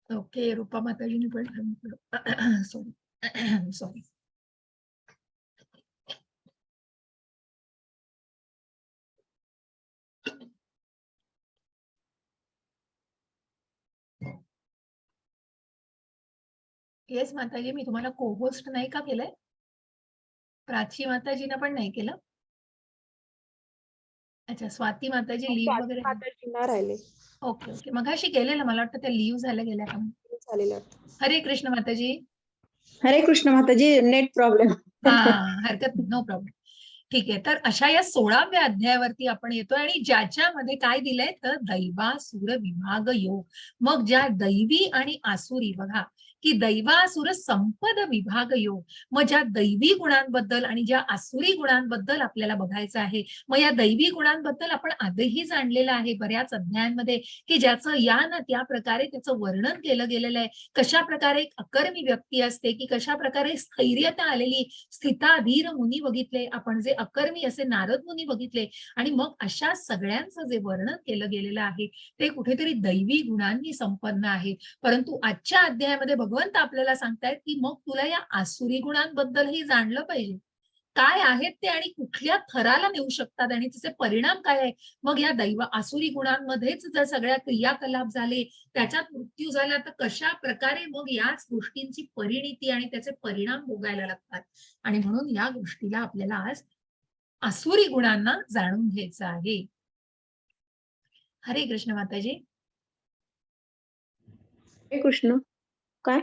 Okay, रूपा माताजींनी पण सांगितलं. Sorry sorry. Yes माताजी, मी तुम्हाला को होस्ट नाही का केलंय? प्राची माताजीनं पण नाही केलं? अच्छा, स्वाती माताजी लीव्ह वगैरे. माताजींना राहिले ओके ओके, मगाशी केलेलं, मला वाटतं ते लीव्ह झाल्या गेल्या का. झालेलं. हरे कृष्ण माताजी. हरे कृष्ण माताजी, नेट प्रॉब्लेम. हा, हरकत नाही, नो प्रॉब्लेम. ठीक आहे, तर अशा या 16व्या अध्यायावरती आपण येतोय आणि ज्याच्यामध्ये काय दिलंय तर दैवासुर विभाग योग. मग ज्या दैवी आणि आसुरी, बघा की दैवासुर संपद विभाग योग. मग ज्या दैवी गुणांबद्दल आणि ज्या आसुरी गुणांबद्दल आपल्याला बघायचं आहे. मग या दैवी गुणांबद्दल आपण आधीही जाणलेलं आहे बऱ्याच अध्यायांमध्ये, की ज्याचं या ना त्या प्रकारे त्याचं वर्णन केलं गेलेलं आहे. कशा प्रकारे एक अकर्मी व्यक्ती असते, की कशा प्रकारे स्थैर्यता आलेली स्थिताधीर मुनी बघितले आपण, जे अकर्मी असे नारद मुनी बघितले. आणि मग अशा सगळ्यांचं जे वर्णन केलं गेलेलं आहे ते कुठेतरी दैवी गुणांनी संपन्न आहे. परंतु आजच्या अध्यायामध्ये भगवंत आपल्याला सांगतायत की मग तुला या आसुरी गुणांबद्दलही जाणलं पाहिजे, काय आहेत ते आणि कुठल्या थराला नेऊ शकतात आणि त्याचे परिणाम काय आहे. मग या दैव आसुरी गुणांमध्येच जर सगळ्या क्रियाकलाप झाले, त्याच्यात मृत्यू झाला, तर कशा प्रकारे मग याच गोष्टींची परिणिती आणि त्याचे परिणाम भोगायला लागतात. आणि म्हणून या गोष्टीला आपल्याला आज आसुरी गुणांना जाणून घ्यायचं आहे. हरे कृष्ण माताजी. हरे कृष्ण. काय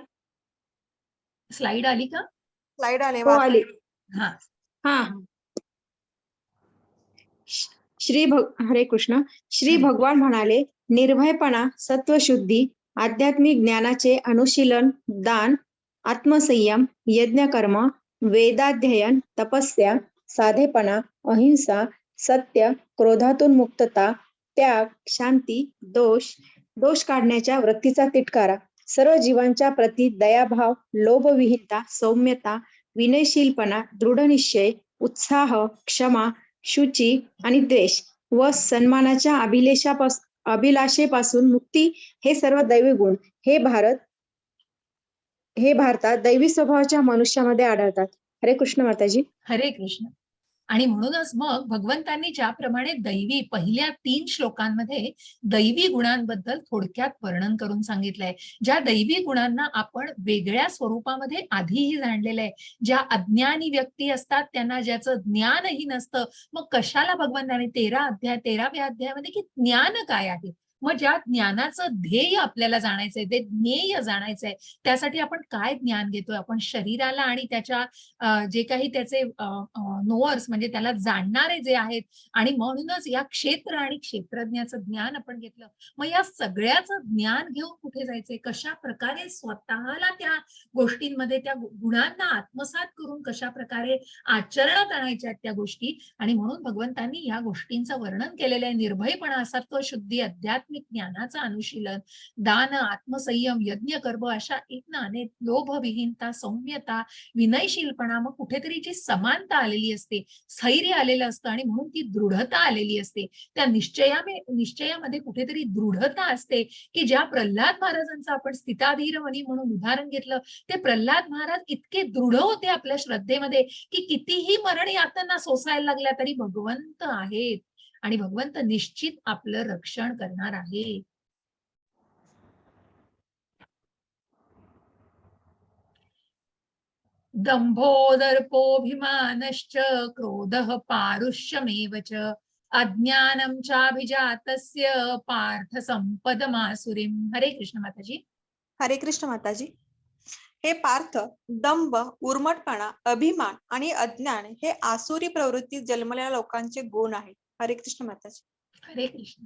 स्लाइड आली का? स्लाइड आले. हो आली. हा हा. हरे कृष्ण. श्री भगवान म्हणाले, निर्भयपणा, सत्वशुद्धी, आध्यात्मिक ज्ञानाचे अनुशीलन, दान, आत्मसंयम, यज्ञकर्म, वेदाध्ययन, तपस्या, साधेपणा, अहिंसा, सत्य, क्रोधातून मुक्तता, त्याग, शांती, दोष काढण्याच्या वृत्तीचा तिटकारा, सर्व जीवांच्या प्रती दयाभाव, लोभविहीनता, सौम्यता, विनयशीलपणा, दृढनिश्चय, उत्साह, क्षमा, शुची आणि द्वेष व सन्मानाच्या अभिलाषेपासून मुक्ती, हे सर्व दैवी गुण हे भारतात दैवी स्वभावाच्या मनुष्यामध्ये आढळतात. हरे कृष्ण माताजी. हरे कृष्ण. आणि म्हणूनच मग भगवंतांनी ज्याप्रमाणे दैवी पहिल्या 3 श्लोकांमध्ये दैवी गुणांबद्दल थोडक्यात वर्णन करून सांगितलंय, ज्या दैवी गुणांना आपण वेगळ्या स्वरूपामध्ये आधीही जाणलेलं आहे. ज्या अज्ञानी व्यक्ती असतात त्यांना ज्याचं ज्ञानही नसतं, मग कशाला भगवंतांनी 13व्या अध्यायामध्ये की ज्ञान काय आहे, मग ज्या ज्ञानाचं ध्येय आपल्याला जाणायचंय, ते ज्ञेय जाणायचंय, त्यासाठी आपण काय ज्ञान घेतोय. आपण शरीराला आणि त्याच्या जे काही त्याचे नोअर्स म्हणजे त्याला जाणणारे जे आहेत, आणि म्हणूनच या क्षेत्र आणि क्षेत्रज्ञाचं ज्ञान आपण घेतलं. मग या सगळ्याचं ज्ञान घेऊन कुठे जायचंय, कशा प्रकारे स्वतःला त्या गोष्टींमध्ये त्या गुणांना आत्मसात करून कशा प्रकारे आचरणात आणायच्या त्या गोष्टी. आणि म्हणून भगवंतांनी या गोष्टींचं वर्णन केलेलं आहे. निर्भयपणा, सत्वशुद्धी, आध्यात्मिक ज्ञानाचं अनुशीलन, दान, आत्मसंयम, यज्ञ कर्म, अशा एक ना अनेक, लोभविहीनता, सौम्यता, विनयशीलपणा, मग कुठेतरी जी समानता आलेली असते, स्थैर्य आलेलं असतं आणि म्हणून ती दृढता आलेली असते. त्या निश्चयामध्ये कुठेतरी दृढता असते, की ज्या प्रल्हाद महाराजांचं आपण स्थिताधीर मनी म्हणून उदाहरण घेतलं, ते प्रल्हाद महाराज इतके दृढ होते आपल्या श्रद्धेमध्ये, की कितीही मरण यातना सोसायला लागल्या तरी भगवंत आहेत आणि भगवंत निश्चित आपलं रक्षण करणार आहे. दंभो दर्पोऽभिमानश्च क्रोधः पारुष्यमेव च अज्ञानं चाभिजातस्य पार्थ संपदमासुरीं. हरे कृष्ण माताजी. हरे कृष्ण माताजी. हे पार्थ, दंभ, उर्मटपणा, अभिमान आणि अज्ञान हे आसुरी प्रवृत्ती जन्मलेल्या लोकांचे गुण आहेत. हरे कृष्ण माताजी. हरे कृष्ण.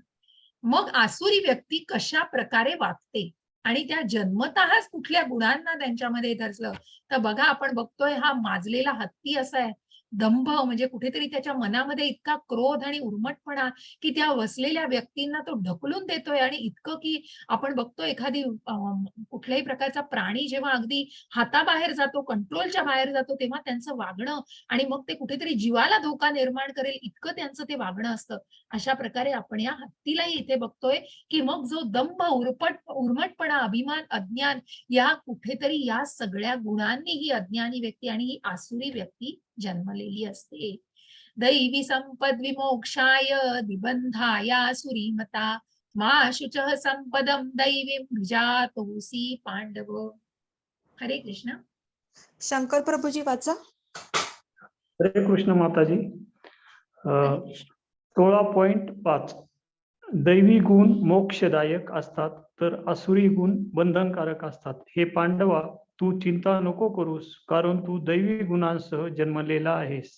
मग आसुरी व्यक्ती कशा प्रकारे वागते आणि त्या जन्मतःच कुठल्या गुणांना त्यांच्यामध्ये धरलं, तर बघा आपण बघतोय हा माजलेला हत्ती असा आहे, दंभ म्हणजे कुठेतरी त्याच्या मनामध्ये इतका क्रोध आणि उर्मटपणा की त्या वसलेल्या व्यक्तींना तो ढकलून देतोय, आणि इतकं की आपण बघतो एखादी कुठल्याही प्रकारचा प्राणी जेव्हा अगदी हाताबाहेर जातो, कंट्रोलच्या बाहेर जातो, तेव्हा त्यांचं वागणं आणि मग ते कुठेतरी जीवाला धोका निर्माण करेल इतकं त्यांचं ते वागणं असतं. अशा प्रकारे आपण या हत्तीलाही इथे बघतोय की मग जो दंभ, उर्मटपणा, अभिमान, अज्ञान या कुठेतरी या सगळ्या गुणांनी ही अज्ञानी व्यक्ती आणि ही आसुरी व्यक्ती जन्मलेली असते. दैवी संपद विमोक्षाय निबंधाया सुरीमता मा शुचः संपदम दैवीं विजातोसी पांडव. हरे कृष्ण. शंकर प्रभूजी वाचा. हरे कृष्ण माताजी. 16.5 दैवी गुण मोक्षदायक असतात तर आसुरी गुण बंधनकारक असतात. हे पांडवा, तू चिंता नको करूस, कारण तू दैवी गुणांसह जन्मलेला आहेस.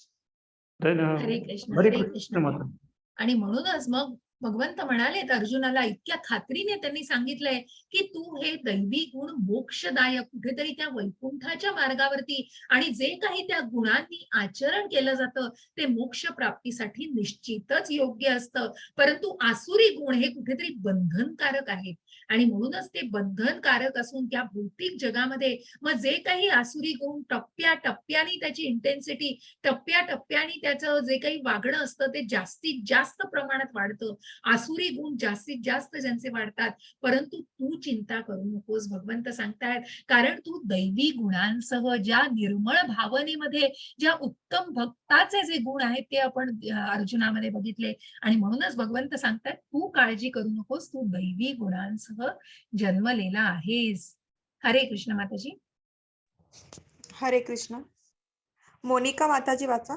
हरे कृष्ण. हरे हरे कृष्ण कृष्ण. माता. आणि म्हणूनच मग भगवंत म्हणालेत अर्जुनाला, इतक्या खात्रीने त्यांनी सांगितलंय की तू हे दैवी गुण मोक्षदायक, कुठेतरी त्या वैकुंठाच्या मार्गावरती आणि जे काही त्या गुणांनी आचरण केलं जातं ते मोक्ष प्राप्तीसाठी निश्चितच योग्य असतं. परंतु आसुरी गुण हे कुठेतरी बंधनकारक आहेत आणि म्हणूनच ते बंधनकारक असून त्या भौतिक जगामध्ये मग जे काही आसुरी गुण टप्प्याटप्प्याने त्याची इंटेन्सिटी, टप्प्याटप्प्याने त्याचं जे काही वागणं असतं ते जास्तीत जास्त प्रमाणात वाढतं. आसुरी गुण जास्तीत जास्त ज्यांचे वाढतात. परंतु तू चिंता करू नकोस, भगवंत सांगतायत, कारण तू दैवी गुणांसह ज्या निर्मळ भावनेमध्ये ज्या उत्तम भक्ताचे जे गुण आहेत ते आपण अर्जुनामध्ये बघितले. आणि म्हणूनच भगवंत सांगतात तू काळजी करू नकोस, तू दैवी गुणांसह जन्मलेला आहेस. हरे कृष्ण माताजी. हरे कृष्ण. मोनिका माताजी वाचा.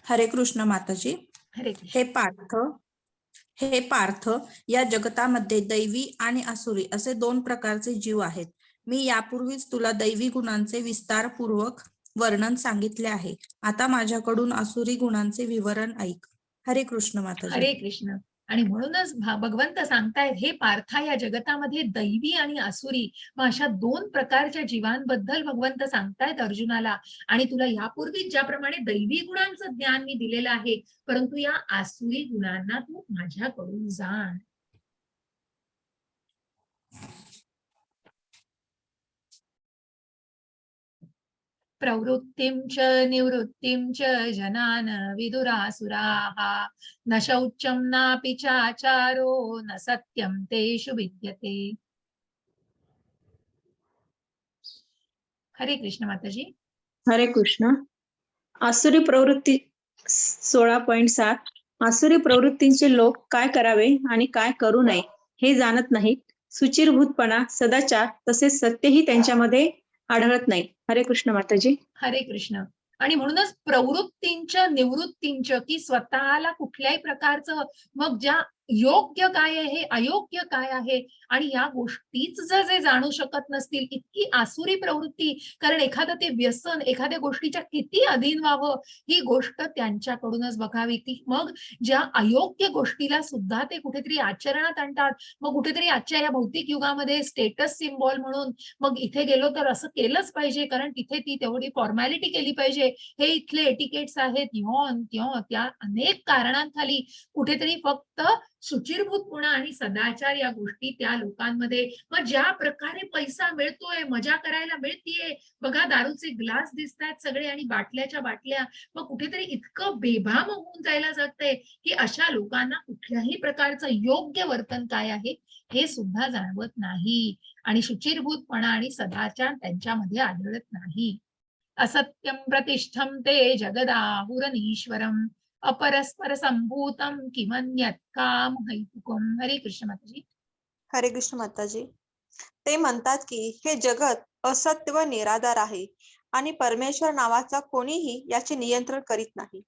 हरे कृष्ण माताजी. हरे कृष्ण. हे पार्थ, या जगतामध्ये दैवी आणि आसुरी असे 2 प्रकारचे जीव आहेत. मी यापूर्वीच तुला दैवी गुणांचे विस्तारपूर्वक वर्णन सांगितले आहे. आता माझ्याकडून आसुरी गुणांचे विवरण ऐक. हरे कृष्ण माताजी. हरे कृष्ण. आणि म्हणूनच भगवंत सांगतायत, हे पार्था, या जगतामध्ये दैवी आणि आसुरी मग अशा 2 प्रकारच्या जीवांबद्दल भगवंत सांगतायत अर्जुनाला. आणि तुला यापूर्वी ज्याप्रमाणे दैवी गुणांचं ज्ञान मी दिलेलं आहे, परंतु या आसुरी गुणांना तू माझ्याकडून जाण. प्रवृत्तिं च निवृत्तिं च जनान विदुरासुराः न शौचं नापि चाचारो न सत्यं तेषु विद्यते. हरे कृष्ण माताजी. हरे कृष्ण. आसुरी प्रवृत्ती 16.7 आसुरी प्रवृत्तींचे लोक काय करावे आणि काय करू नये हे जाणत नाहीत. सुचिरभूतपणा, सदाचार तसेच सत्यही त्यांच्यामध्ये आढळत नाही. हरे कृष्ण माताजी. हरे कृष्ण. आणि म्हणूनच प्रवृत्तींच्या निवृत्तींच्या, की स्वतःला कुठल्याही प्रकारचं मग ज्या योग्य काय आहे, अयोग्य काय आहे आणि या गोष्टीच जे जाणू शकत नसतील, इतकी आसुरी प्रवृत्ती. कारण एखादं ते व्यसन, एखाद्या गोष्टीच्या किती अधीन व्हावं ही गोष्ट त्यांच्याकडूनच बघावी. की मग ज्या अयोग्य गोष्टीला सुद्धा ते कुठेतरी आचरणात आणतात. मग कुठेतरी आजच्या या भौतिक युगामध्ये स्टेटस सिम्बॉल म्हणून मग इथे गेलो तर असं केलंच पाहिजे, कारण तिथे ती तेवढी फॉर्मॅलिटी केली पाहिजे, हे इथले एटिकेट्स आहेत, ह्योन त्यों, त्या अनेक कारणांखाली कुठेतरी फक्त शुचिरभूतपणा आणि सदाचार या गोष्टी त्या लोकांमध्ये. मग ज्या प्रकारे पैसा मिळतोय, मजा करायला मिळतीये, बघा दारूचे ग्लास दिसतात सगळे आणि बाटल्याच्या बाटल्या, मग कुठेतरी इतकं बेभाम होऊन जायला जातंय की अशा लोकांना कुठल्याही प्रकारचं योग्य वर्तन काय आहे हे सुद्धा जाणवत नाही आणि शुचिरभूतपणा आणि सदाचार त्यांच्यामध्ये आढळत नाही. असत्यं प्रतिष्ठं ते जगदाहुरनीश्वरम अपरस्पर संभूतम किमन्यत् काम हैतुकम. हरे कृष्ण माताजी. हरे कृष्ण माताजी. ते म्हणतात की हे जगत असत्य व निराधार आहे आणि परमेश्वर नावाचा कोणीही याचे नियंत्रण करीत नाही.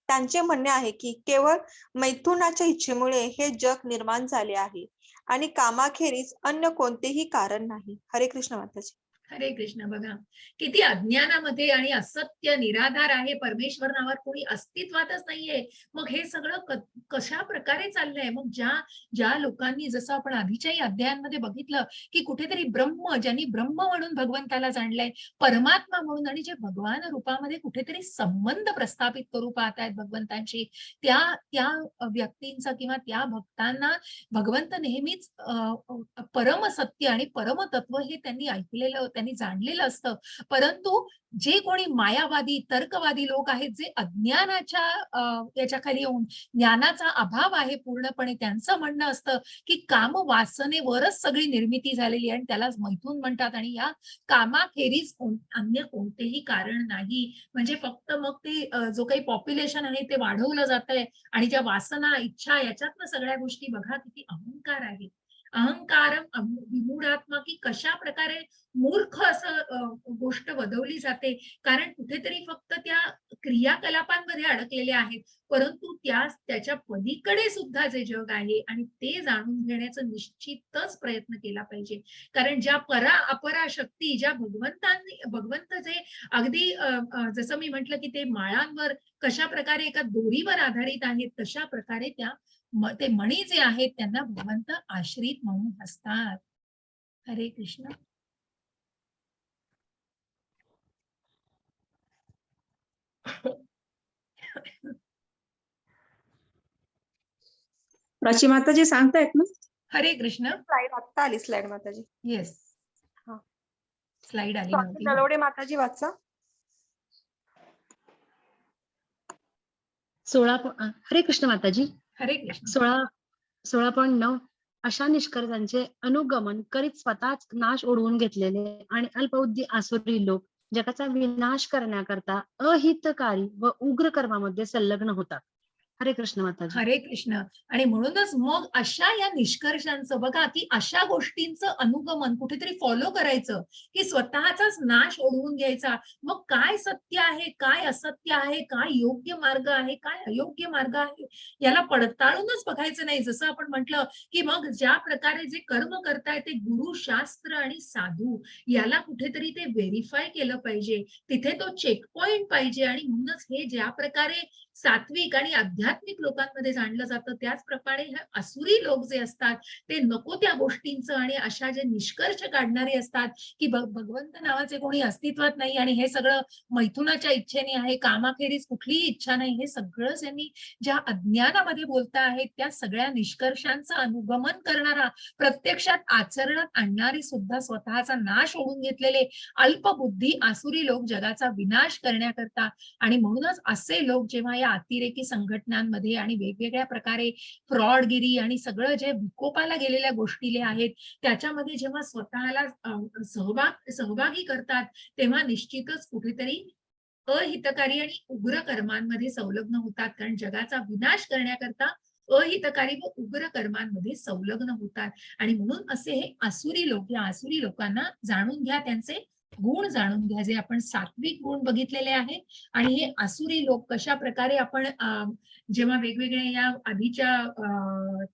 त्यांचे म्हणणे आहे की केवळ मैथुनाच्या इच्छेमुळे हे जग निर्माण झाले आहे आणि कामाखेरीज अन्य कोणतेही कारण नाही. हरे कृष्ण माताजी. हरे कृष्ण. बघा किती अज्ञानामध्ये आणि असत्य निराधार आहे, परमेश्वर नावात कोणी अस्तित्वातच नाहीये. मग हे सगळं कशा प्रकारे चाललंय? मग ज्या ज्या लोकांनी, जसं आपण आधीच्याही अध्यायांमध्ये बघितलं, की कुठेतरी ब्रह्म, ज्यांनी ब्रह्म म्हणून भगवंताला जाणलंय, परमात्मा म्हणून, आणि जे भगवान रूपामध्ये कुठेतरी संबंध प्रस्थापित करू पाहतायत भगवंतांशी, त्या त्या व्यक्तींचा किंवा त्या भक्तांना भगवंत नेहमीच परम सत्य आणि परमतत्व हे त्यांनी ऐकलेलं, त्यांनी जाणलेलं असतं. परंतु जे कोणी मायावादी, तर्कवादी लोक आहेत, जे अज्ञानाच्या याच्याखाली येऊन, ज्ञानाचा अभाव आहे पूर्णपणे, त्यांचं म्हणणं असतं की काम वासनेवरच सगळी निर्मिती झालेली आहे आणि त्यालाच मैथून म्हणतात, आणि या कामाखेरीज अन्य कोणतेही कारण नाही. म्हणजे फक्त मग ते जो काही पॉप्युलेशन आहे ते वाढवलं जातंय, आणि ज्या वासना, इच्छा, याच्यातनं सगळ्या गोष्टी, बघा किती अहंकार आहे. अहंकारम विमूढात्मा, की कशा प्रकारे मूर्ख असं गोष्ट वधवली जाते. कारण कुठेतरी फक्त त्या क्रियाकलापांमध्ये अडकलेले आहेत, परंतु त्याच्या पलीकडे सुद्धा जे जग आहे, आणि ते जाणून घेण्याचा निश्चितच प्रयत्न केला पाहिजे. कारण ज्या अपरा शक्ती, ज्या भगवंत जे अगदी जसं मी म्हटलं की ते माळांवर कशा प्रकारे एका दोरीवर आधारित आहेत, तशा प्रकारे ते मणी जे आहेत त्यांना भगवंत आश्रित म्हणून असतात. हरे कृष्ण. प्राची माताजी सांगतायत ना? हरे कृष्ण. स्लाइड आत्ता आली, स्लाइड माताजी. येस, हा. स्लाइड आली स्वाती नव्हती. नलवडे माताजी वाचा. 16 हरे कृष्ण माताजी. हरे कृष्ण. 16.9 अशा निष्कर्षांचे अनुगमन करीत स्वतःच नाश ओढवून घेतलेले आणि अल्पबुद्धी आसुरी लोक जगाचा विनाश करण्याकरता अहितकारी व उग्र कर्मामध्ये संलग्न होतात. हरे कृष्ण माताजी. हरे कृष्ण. आणि म्हणूनच मग अशा या निष्कर्षांचं बघा, की अशा गोष्टींचं अनुगमन कुठेतरी फॉलो करायचं, की स्वतःचाच नाश ओढवून घ्यायचा. मग काय सत्य आहे, काय असत्य आहे, काय योग्य मार्ग आहे, काय अयोग्य मार्ग आहे, याला पडताळूनच बघायचं नाही. जसं आपण म्हटलं, की मग ज्या प्रकारे जे कर्म करताय ते गुरु, शास्त्र आणि साधू, याला कुठेतरी ते व्हेरीफाय केलं पाहिजे. तिथे तो चेक पॉइंट पाहिजे. आणि म्हणूनच हे ज्या प्रकारे सात्विक आणि आध्यात्मिक लोकांमध्ये जाणलं जातं, त्याचप्रमाणे हे आसुरी लोक जे असतात, ते नको त्या गोष्टींचं आणि अशा जे निष्कर्ष काढणारे असतात, की भगवंत नावाचे कोणी अस्तित्वात नाही, आणि हे सगळं मैथुनाच्या इच्छेने आहे, कामाखेरीज कुठलीही इच्छा नाही, हे सगळं त्यांनी ज्या अज्ञानामध्ये बोलता आहेत, त्या सगळ्या निष्कर्षांचं अनुगमन करणारा, प्रत्यक्षात आचरणात आणणारी सुद्धा स्वतःचा नाश होऊन घेतलेले अल्पबुद्धी आसुरी लोक जगाचा विनाश करण्याकरता. आणि म्हणूनच असे लोक जेव्हा या अतिरेकी संघटनांमध्ये आणि वेगवेगळ्या प्रकारे फ्रॉडगिरी आणि सगळं जे विकोपाला गेलेल्या गोष्टी आहेत, त्याच्यामध्ये जेव्हा स्वतःला सहभागी करतात, तेव्हा निश्चितच कुठेतरी अहितकारी आणि उग्र कर्मांमध्ये संलग्न होतात. कारण जगाचा विनाश करण्याकरता अहितकारी व उग्र कर्मांमध्ये संलग्न होतात. आणि म्हणून असे हे आसुरी लोक, या आसुरी लोकांना जाणून घ्या, त्यांचे गुण जाणून घ्या, जे आपण सात्विक गुण बघितलेले आहेत. आणि हे आसुरी लोक कशा प्रकारे आपण जेव्हा वेगवेगळ्या या आधीच्या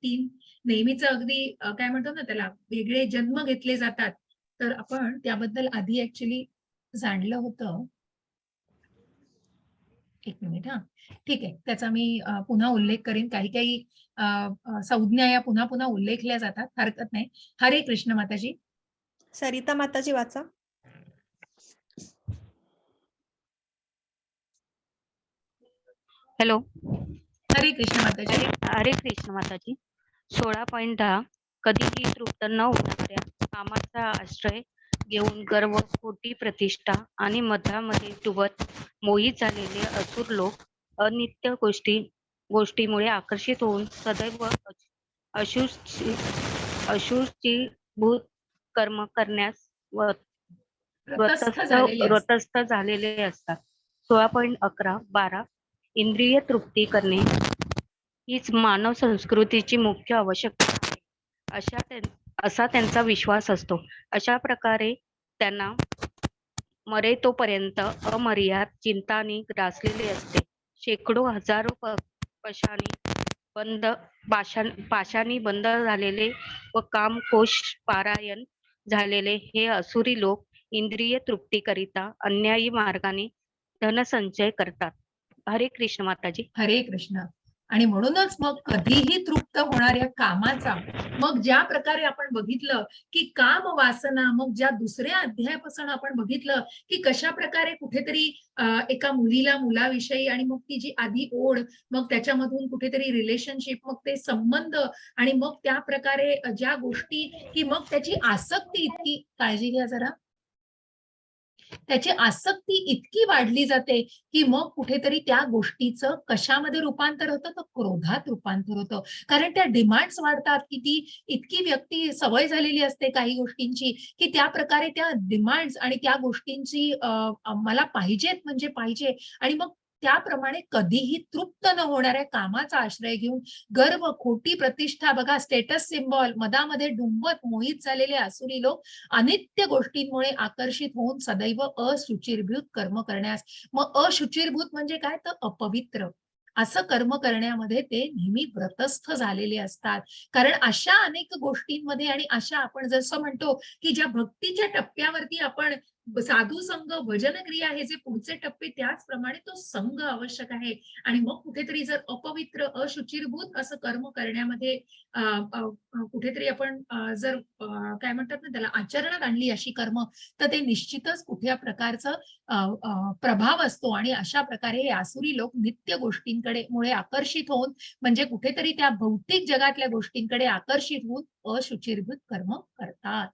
3 नेहमीच अगदी काय म्हणतो ना त्याला, वेगळे जन्म घेतले जातात, तर आपण त्याबद्दल आधी ऍक्च्युली जाणलं होतं. एक मिनिट. ठीक आहे, त्याचा मी पुन्हा उल्लेख करीन. काही काही संज्ञा या पुन्हा पुन्हा उल्लेखल्या जातात, हरकत नाही. हरे कृष्ण माताजी. सरिता माताजी वाचा. हॅलो. हरे कृष्ण माताजी. हरे कृष्ण माताजी. 16.10 कधीही तृप्त न होणाऱ्या कामाचा आश्रय घेऊन गर्व, खोटी प्रतिष्ठा आणि मधामध्ये डुबत मोहित झालेले असुर लोक अनित्य गोष्टीमुळे आकर्षित होऊन सदैव अशुचीभूत कर्म करण्यास व्रतस्थ झालेले असतात. 16.11-12 इंद्रिय तृप्ती करणे हीच मानव संस्कृतीची मुख्य आवश्यकता आहे, असा त्यांचा विश्वास असतो. अशा प्रकारे त्यांना मरे तोपर्यंत अमर्याद चिंताने ग्रासलेले असते. शेकडो हजारो पाशांनी बंद झालेले व कामकोश पारायण झालेले हे असुरी लोक इंद्रिय तृप्तीकरिता अन्यायी मार्गाने धनसंचय करतात. हरे कृष्ण माताजी. हरे कृष्ण. आणि म्हणूनच मग कधीही तृप्त होणाऱ्या कामाचा, मग ज्या प्रकारे आपण बघितलं की काम वासना, मग ज्या दुसऱ्या अध्यायापासून आपण बघितलं की कशा प्रकारे कुठेतरी एका मुलाविषयी आणि मग ती जी आधी ओढ, मग त्याच्यामधून कुठेतरी रिलेशनशिप, मग ते संबंध, आणि मग त्या प्रकारे ज्या गोष्टी की मग त्याची आसक्ती इतकी, काळजी घ्या जरा, त्याची आसक्ती इतकी वाढली जाते की मग कुठेतरी त्या गोष्टीचं कशामध्ये रूपांतर होतं, तर क्रोधात रूपांतर होतं. कारण त्या डिमांड्स वाढतात की ती इतकी व्यक्ती सवय झालेली असते काही गोष्टींची की त्या प्रकारे त्या डिमांड्स आणि त्या गोष्टींची मला पाहिजेत म्हणजे पाहिजे, आणि मग त्याप्रमाणे कधीही तृप्त न होणाऱ्या कामाचा आश्रय घेऊन गर्व, खोटी प्रतिष्ठा, बघा स्टेटस सिम्बॉल, मधामध्ये डुंबत मोहित झालेले आसुरी लोक अनित्य गोष्टींमुळे आकर्षित होऊन सदैव अशुचिर्भूत कर्म करण्यास, मग अशुचिर्भूत म्हणजे काय, तर अपवित्र असं कर्म करण्यामध्ये ते नेहमी व्रतस्थ झालेले असतात. कारण अशा अनेक गोष्टींमध्ये आणि अशा आपण जसं म्हणतो की ज्या भक्तीच्या टप्प्यावरती आपण साधू संघ, भजन क्रिया हे जे पुढचे टप्पे, त्याचप्रमाणे तो संघ आवश्यक आहे. आणि मग कुठेतरी जर अपवित्र, अशुचिर्भूत असं कर्म करण्यामध्ये कुठेतरी आपण जर काय म्हणतात ना त्याला, आचरणात आणली अशी कर्म, तर ते निश्चितच कुठल्या प्रकारचं प्रभाव असतो. आणि अशा प्रकारे हे आसुरी लोक नित्य गोष्टींकडे मुळे आकर्षित होऊन, म्हणजे कुठेतरी त्या भौतिक जगातल्या गोष्टींकडे आकर्षित होऊन अशुचिर्भूत कर्म करतात.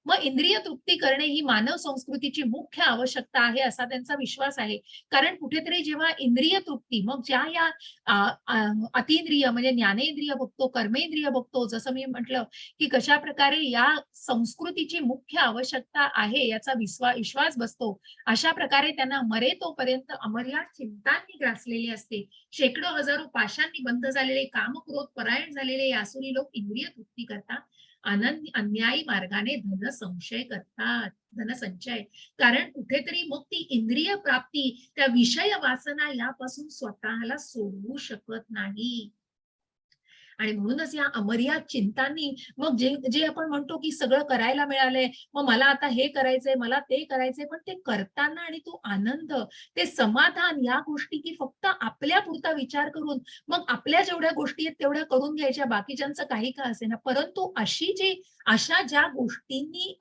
मग इंद्रिय तृप्ती करणे ही मानव संस्कृतीची मुख्य आवश्यकता आहे असा त्यांचा विश्वास आहे. कारण कुठेतरी जेव्हा इंद्रिय तृप्ती, मग ज्या या अतिंद्रिय म्हणजे ज्ञानेंद्रिय बघतो, कर्मेंद्रिय बघतो, जसं मी म्हटलं की कशा प्रकारे या संस्कृतीची मुख्य आवश्यकता आहे याचा विश्वास बसतो, अशा प्रकारे त्यांना मरे तोपर्यंत अमर्याद चिंतांनी ग्रासलेली असते. शेकडो हजारो पाशांनी बंद झालेले, कामक्रोध परायण झालेले आसुरी लोक इंद्रिय तृप्ती करता अन्यायी मार्गाने धनसंचय. कारण कुठेतरी मग ती इंद्रिय प्राप्ती, त्या विषय वासना यापासून स्वतःला सोडवू शकत नाही. आणि म्हणूनच या अमर्याद चिंतांनी मग जे जे आपण म्हणतो की सगळं करायला मिळालंय, मग मला आता हे करायचंय, मला ते करायचंय, पण ते करताना आणि तो आनंद, ते समाधान, या गोष्टी की फक्त आपल्या पुरता विचार करून मग आपल्या जेवढ्या गोष्टी आहेत तेवढ्या करून घ्यायच्या, बाकीच्यांचं काही का असेना, परंतु अशा ज्या गोष्टींनी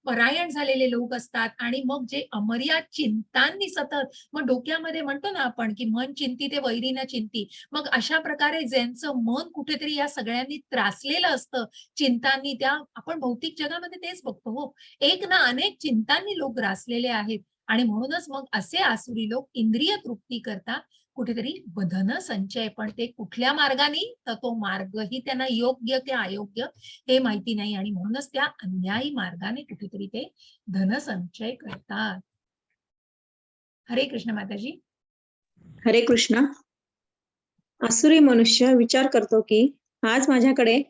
परायण झालेले लोक असतात आणि मग जे अमर्याद चिंतांनी सतत, मग डोक्यामध्ये म्हणतो ना आपण की मन चिंती ते वैरी न चिंती, मग अशा प्रकारे ज्यांचं मन कुठेतरी या सगळ्यांनी त्रासलेलं असतं चिंतांनी, त्या आपण भौतिक जगामध्ये तेच बघतो हो, एक ना अनेक चिंतांनी लोक ग्रासलेले आहेत. आणि म्हणूनच मग असे आसुरी लोक इंद्रिय तृप्ती करता कुठेतरी धन संचय, पण ते कुठल्या मार्गाने, तर तो मार्गही त्यांना योग्य की अयोग्य हे माहिती नाही, आणि म्हणूनच त्या अन्यायी मार्गाने कुठेतरी ते धनसंचय करतात. हरे कृष्ण माताजी. हरे कृष्ण. आसुरी मनुष्य विचार करतो की आज माझ्याकडे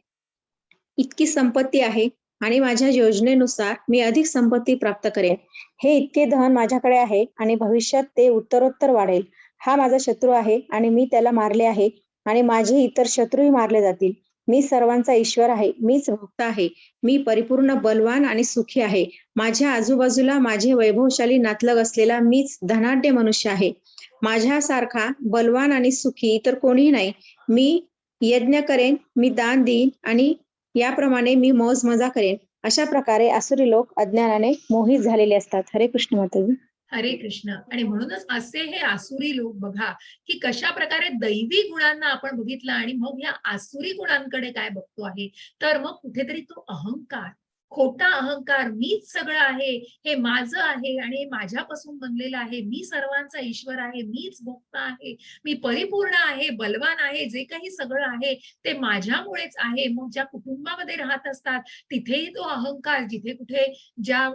इतकी संपत्ती आहे आणि माझ्या योजनेनुसार मी अधिक संपत्ती प्राप्त करेन. हे इतके धन माझ्याकडे आहे आणि भविष्यात ते उत्तरोत्तर वाढेल. हा माझा शत्रू आहे आणि मी त्याला मारले आहे आणि माझे इतर शत्रूही मारले जातील. मी सर्वांचा ईश्वर आहे, मीच भक्त आहे, मी परिपूर्ण बलवान आणि सुखी आहे. माझ्या आजूबाजूला माझे वैभवशाली नातलग असलेला मीच धनाढ्य मनुष्य आहे. माझ्यासारखा बलवान आणि सुखी इतर कोणीही नाही. मी यज्ञ करेन, मी दान देईन आणि याप्रमाणे मी मौज मजा करेन. अशा प्रकारे आसुरी लोक अज्ञानाने मोहित झालेले असतात. हरे कृष्ण माताजी. हरे कृष्ण. आणि म्हणूनच असे हे आसुरी लोक बघा की कशा प्रकारे दैवी गुणांना आपण बघितलं आणि मग या आसुरी गुणांकडे काय बघतो आहे, तर मग कुठेतरी तो अहंकार, खोटा अहंकार, मीच सगळं आहे, हे माझं आहे आणि हे माझ्यापासून बनलेलं आहे, मी सर्वांचा ईश्वर आहे, मीच भक्त आहे, मी परिपूर्ण आहे, बलवान आहे, जे काही सगळं आहे ते माझ्यामुळेच आहे. मग ज्या कुटुंबामध्ये राहत असतात तिथेही तो अहंकार, जिथे कुठे ज्या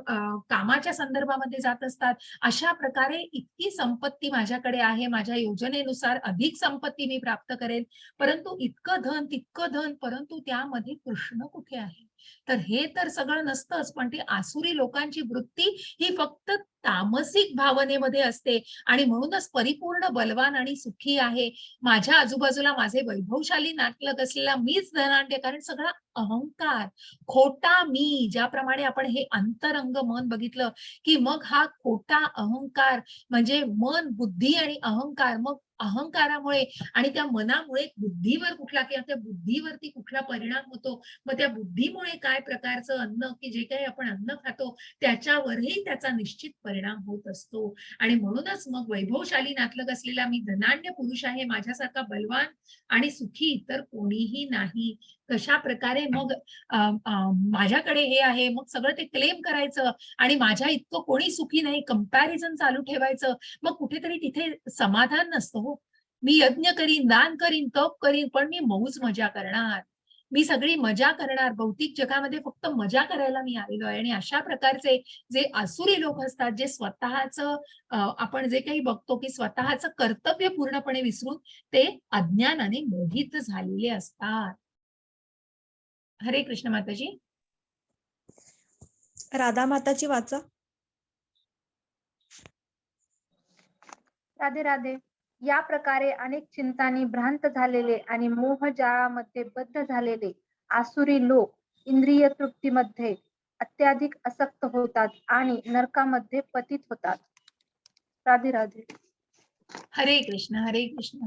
कामाच्या संदर्भामध्ये जात असतात, अशा प्रकारे इतकी संपत्ती माझ्याकडे आहे, माझ्या योजनेनुसार अधिक संपत्ती मी प्राप्त करेन, परंतु इतकं धन, तितकं धन, परंतु त्यामध्ये कृष्ण कुठे आहे? तर हे तर सगळं नसतंच, पण ती आसुरी लोकांची वृत्ती ही फक्त तामसिक भावनेमध्ये असते आणि म्हणूनच परिपूर्ण बलवान आणि सुखी आहे. माझ्या आजूबाजूला माझे वैभवशाली नातलग असलेला मीच धनाढ्य, कारण सगळा अहंकार, खोटा मी, ज्याप्रमाणे आपण हे अंतरंग मन बघितलं, की मग हा खोटा अहंकार म्हणजे मन, बुद्धी आणि अहंकार, मग अहंकारामुळे आणि त्या मनामुळे बुद्धीवर कुठला किंवा त्या बुद्धीवरती कुठला परिणाम होतो, मग त्या बुद्धीमुळे काय प्रकारचं अन्न की जे काही आपण अन्न खातो त्याच्यावरही त्याचा निश्चित परिणाम होत असतो. आणि म्हणूनच मग वैभवशाली नातलग असलेला मी धनाढ्य पुरुष आहे, माझ्यासारखा बलवान आणि सुखी इतर कोणीही नाही. कशा प्रकारे मग माझ्याकडे हे आहे, मग सगळं ते क्लेम करायचं आणि माझ्या इतकं कोणी सुखी नाही, कंपॅरिझन चालू ठेवायचं, मग कुठेतरी तिथे समाधान नसतं हो. मी यज्ञ करीन, दान करीन, तप करीन, पण मी मौज मजा करणार. मी सगळी मजा करणार. भौतिक जगामध्ये फक्त मजा करायला मी आलेलो आहे. आणि अशा प्रकारचे जे आसुरी लोक असतात, जे स्वतःचं आपण जे काही बघतो की स्वतःचं कर्तव्य पूर्णपणे विसरून ते अज्ञानाने मोहित झालेले असतात. हरे कृष्ण माताजी. राधा माताची वाचा. राधे राधे. या प्रकारे अनेक चिंतांनी भ्रांत झालेले आणि मोहजाळामध्ये बद्ध झालेले आसुरी लोक इंद्रिय तृप्तीमध्ये अत्याधिक आसक्त होतात आणि नरकामध्ये पतित होतात. राधे राधे. हरे कृष्ण, हरे कृष्ण.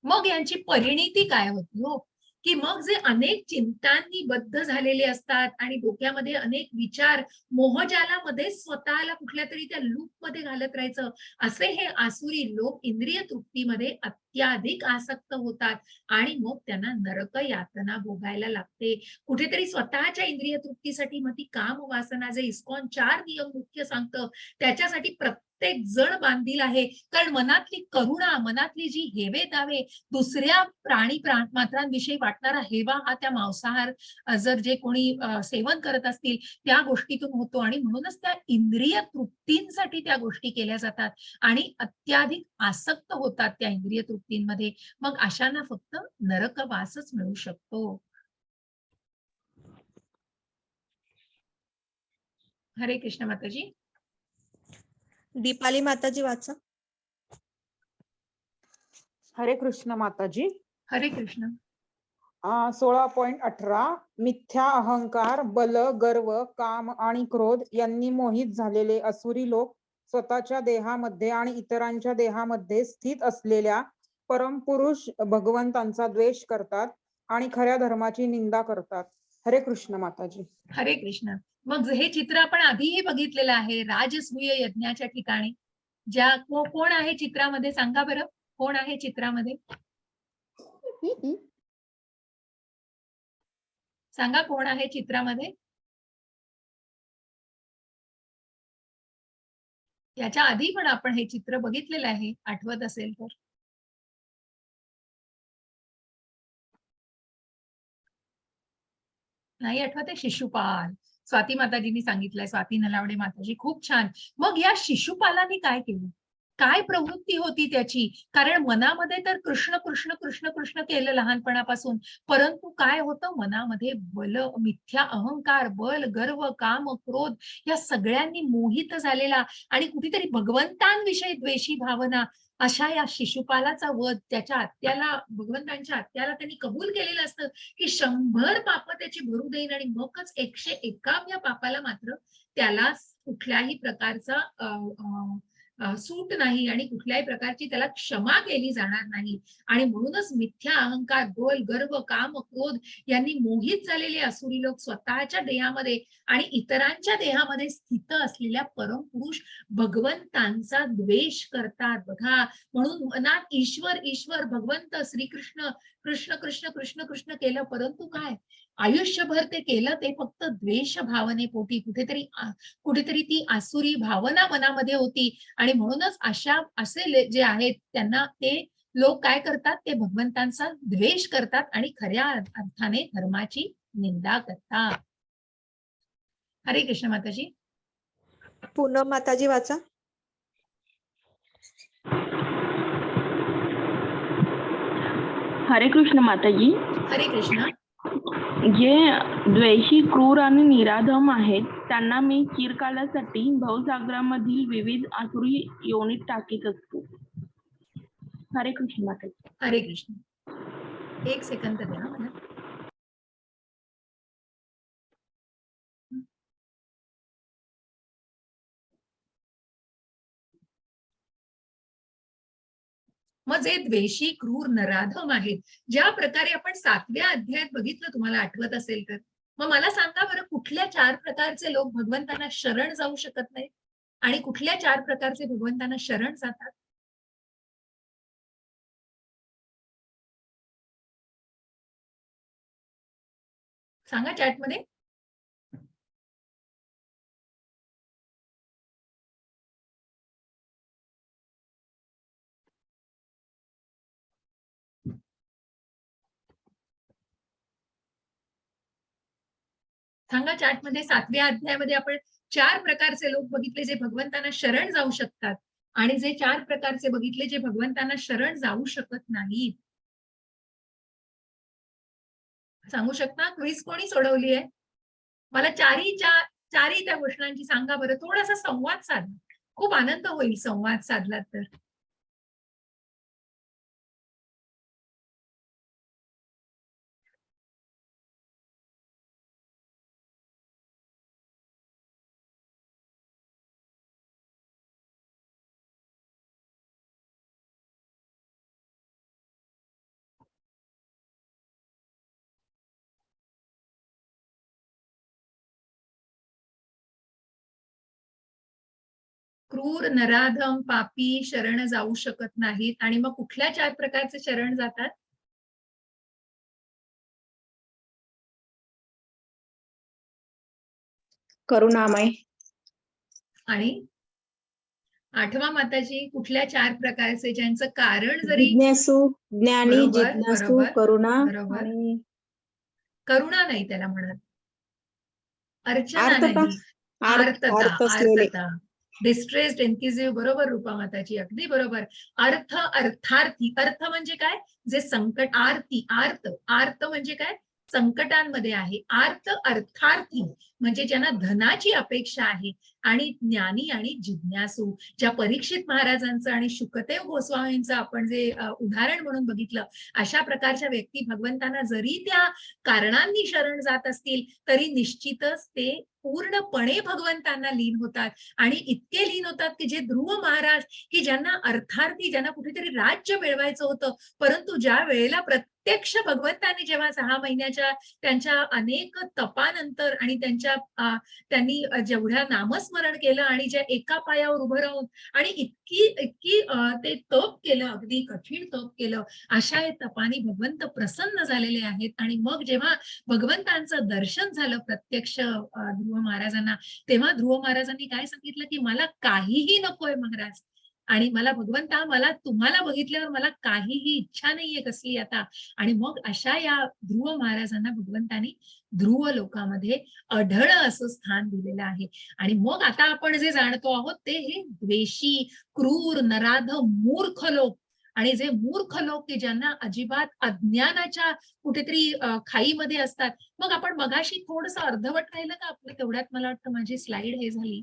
मग यांची परिणिती काय होती हो, की मग जे अनेक चिंतांनी बद्ध झालेले असतात आणि डोक्यामध्ये अनेक विचार, मोहजालामध्ये स्वतःला कुठल्या तरी त्या लूप मध्ये घालत राहायचं, असे हे आसुरी लोक इंद्रिय तृप्तीमध्ये अत्याधिक आसक्त होतात आणि मग त्यांना नरक यातना भोगायला लागते. कुठेतरी स्वतःच्या इंद्रिय तृप्तीसाठी मग ती काम वासना, जे इस्कॉन 4 नियम मुख्य सांगतं, त्याच्यासाठी प्रत्येक जण बांधील आहे. कारण मनातली करुणा, मनातली जी हेवे दावे, दुसऱ्या प्राणी मात्रांविषयी वाटणारा हेवा हा त्या मांसाहार जर जे कोणी सेवन करत असतील त्या गोष्टीतून होतो आणि म्हणूनच त्या इंद्रिय तृप्तींसाठी त्या गोष्टी केल्या जातात आणि अत्याधिक आसक्त होतात त्या इंद्रिय तृप्तींमध्ये. मग अशांना फक्त नरकवासच मिळू शकतो. हरे कृष्ण माताजी. दीपाली माताजी वाचा. हरे कृष्ण माताजी. हरे कृष्ण. 16.18 मिथ्या अहंकार, बल, गर्व, काम आणि क्रोध यांनी मोहित झालेले असुरी लोक स्वतःच्या देहामध्ये आणि इतरांच्या देहामध्ये स्थित असलेल्या परमपुरुष भगवंतांचा द्वेष करतात आणि खऱ्या धर्माची निंदा करतात. हरे कृष्ण माताजी. हरे कृष्ण. मग हे चित्र आपण आधीही बघितलेलं आहे राजसूय यज्ञाच्या ठिकाणी. ज्या कोण आहे चित्रामध्ये सांगा बरं, कोण आहे चित्रामध्ये? सांगा कोण आहे चित्रामध्ये? याच्या आधी पण आपण हे चित्र बघितलेलं आहे, आठवत असेल तर. नाही आठवत आहे? शिशुपाल. स्वाती माताजींनी सांगितलंय, स्वाती नलावडे माताजी. खूप छान. मग या शिशुपालांनी काय केलं? काय प्रवृत्ती होती त्याची? कारण मनामध्ये तर कृष्ण कृष्ण कृष्ण कृष्ण केलं लहानपणापासून, परंतु काय होतं मनामध्ये बल, मिथ्या अहंकार, बल, गर्व, काम, क्रोध या सगळ्यांनी मोहित झालेला आणि कुठेतरी भगवंतांविषयी द्वेषी भावना, अशा या शिशुपालाचा वध त्याच्या आत्याला, भगवंतांच्या आत्याला त्यांनी कबूल केलेलं असतं की 100 पाप त्याची भरू देईन आणि मगच 101व्या पापाला मात्र त्याला कुठल्याही प्रकारचा सूट नाही आणि कुठल्याही प्रकारची त्याला क्षमा केली जाणार नाही. आणि म्हणूनच मिथ्या अहंकार, बल, गर्व, काम, क्रोध यांनी मोहित झालेले असुरी लोक स्वतःच्या देहामध्ये आणि इतरांच्या देहामध्ये स्थित असलेल्या परमपुरुष भगवंतांचा द्वेष करतात. बघा, म्हणून मनात ईश्वर ईश्वर, भगवंत, श्रीकृष्ण, कृष्ण कृष्ण कृष्ण कृष्ण केलं, परंतु काय आयुष्यभर ते केलं ते फक्त द्वेष भावनेपोटी. कुठेतरी ती आसुरी भावना मनामध्ये होती आणि म्हणूनच असे जे आहेत त्यांना ते लोक काय करतात, ते भगवंतांचा द्वेष करतात आणि खऱ्या अर्थाने धर्माची निंदा करतात. हरे कृष्ण माताजी. पूनम माताजी वाचा. हरे कृष्ण माताजी. हरे कृष्ण. जे द्वेषी, क्रूर आणि निराधम आहेत त्यांना मी चिरकालासाठी भवसागरामधील विविध आसुरी योनीत टाकीत असतो. हरे कृष्ण माताजी. हरे कृष्ण. एक सेकंद द्या मला. मग जे द्वेषी क्रूर नराधम आहेत, ज्या प्रकारे आपण 7व्या अध्यायात बघितलं, तुम्हाला आठवत असेल तर, मग मला सांगा बरं, कुठल्या 4 प्रकारचे लोक भगवंतांना शरण जाऊ शकत नाहीत आणि कुठल्या 4 प्रकारचे भगवंतांना शरण जातात? सांगा चॅटमध्ये. सांगा चॅटमध्ये. 7व्या अध्यायामध्ये आपण 4 प्रकारचे लोक बघितले जे भगवंतांना शरण जाऊ शकतात आणि जे 4 प्रकारचे बघितले जे भगवंतांना शरण जाऊ शकत नाहीत. सांगू शकता? क्विज कोणी सोडवली आहे? मला चारही त्या गोष्टांची सांगा बरं. थोडासा संवाद साधा. खूप आनंद होईल संवाद साधलात तर. क्रूर नराधम पापी शरण जाऊ शकत नाहीत आणि मग कुठल्या 4 प्रकारचे शरण जातात? करुणामय. आणि 8वा माताजी, कुठल्या 4 प्रकारचे ज्यांचं कारण जरी जिज्ञासू, ज्ञानी, बरोबर, जिज्ञासू, बरोबर, करुणा बरोबर. आणि करुणा नाही त्याला म्हणत. अर्चना आर्तता. नाही. आर्तता, अर्थ असलेले. आर्तता. डिस्ट्रेस्ड, इन्क्विजिटिव्ह. बरोबर रूपा माताजी, अगदी बरोबर. अर्थ, अर्थार्थी. अर्थ म्हणजे काय? जे संकट. आर्ती, आर्त म्हणजे काय? संकटांमध्ये आहे. आर्त अर्थार्थी म्हणजे ज्यांना धनाची अपेक्षा आहे. आणि ज्ञानी आणि जिज्ञासू, ज्या परीक्षित महाराजांचं आणि शुकदेव गोस्वामींचं आपण जे उदाहरण म्हणून बघितलं, अशा प्रकारच्या व्यक्ती भगवंतांना जरी त्या कारणांनी शरण जात असतील तरी निश्चितच ते पूर्णपणे भगवंतांना लीन होतात. आणि इतके लीन होतात की जे ध्रुव महाराज, की ज्यांना अर्थार्थी, ज्यांना कुठेतरी राज्य मिळवायचं होतं, परंतु ज्या वेळेला प्रत्यक्ष भगवंतांनी जेव्हा 6 महिन्याच्या त्यांच्या अनेक तपानंतर आणि त्यांनी जेवढ्या नामस्मरण केलं आणि ज्या एका पायावर उभं राहून आणि इतकी ते तप केलं, अगदी कठीण तप केलं, अशा या तपाने भगवंत प्रसन्न झालेले आहेत. आणि मग जेव्हा भगवंतांचं दर्शन झालं प्रत्यक्ष ध्रुव महाराजांना, तेव्हा ध्रुव महाराजांनी काय सांगितलं की मला काहीही नकोय महाराज, आणि मला भगवंता, मला तुम्हाला बघितल्यावर मला काहीही इच्छा नाहीये कसली आता. आणि मग अशा या ध्रुव महाराजांना भगवंतांनी ध्रुव लोकामध्ये अढळ असं स्थान दिलेलं आहे. आणि मग आता आपण जे जाणतो आहोत ते हे द्वेषी, क्रूर, नराधम, मूर्ख लोक, आणि जे मूर्ख लोक की ज्यांना अजिबात अज्ञानाच्या कुठेतरी खाईमध्ये असतात. मग आपण मगाशी थोडंसं अर्धवट राहिलं का आपलं, तेवढ्यात मला वाटतं माझी स्लाइड हे झाली.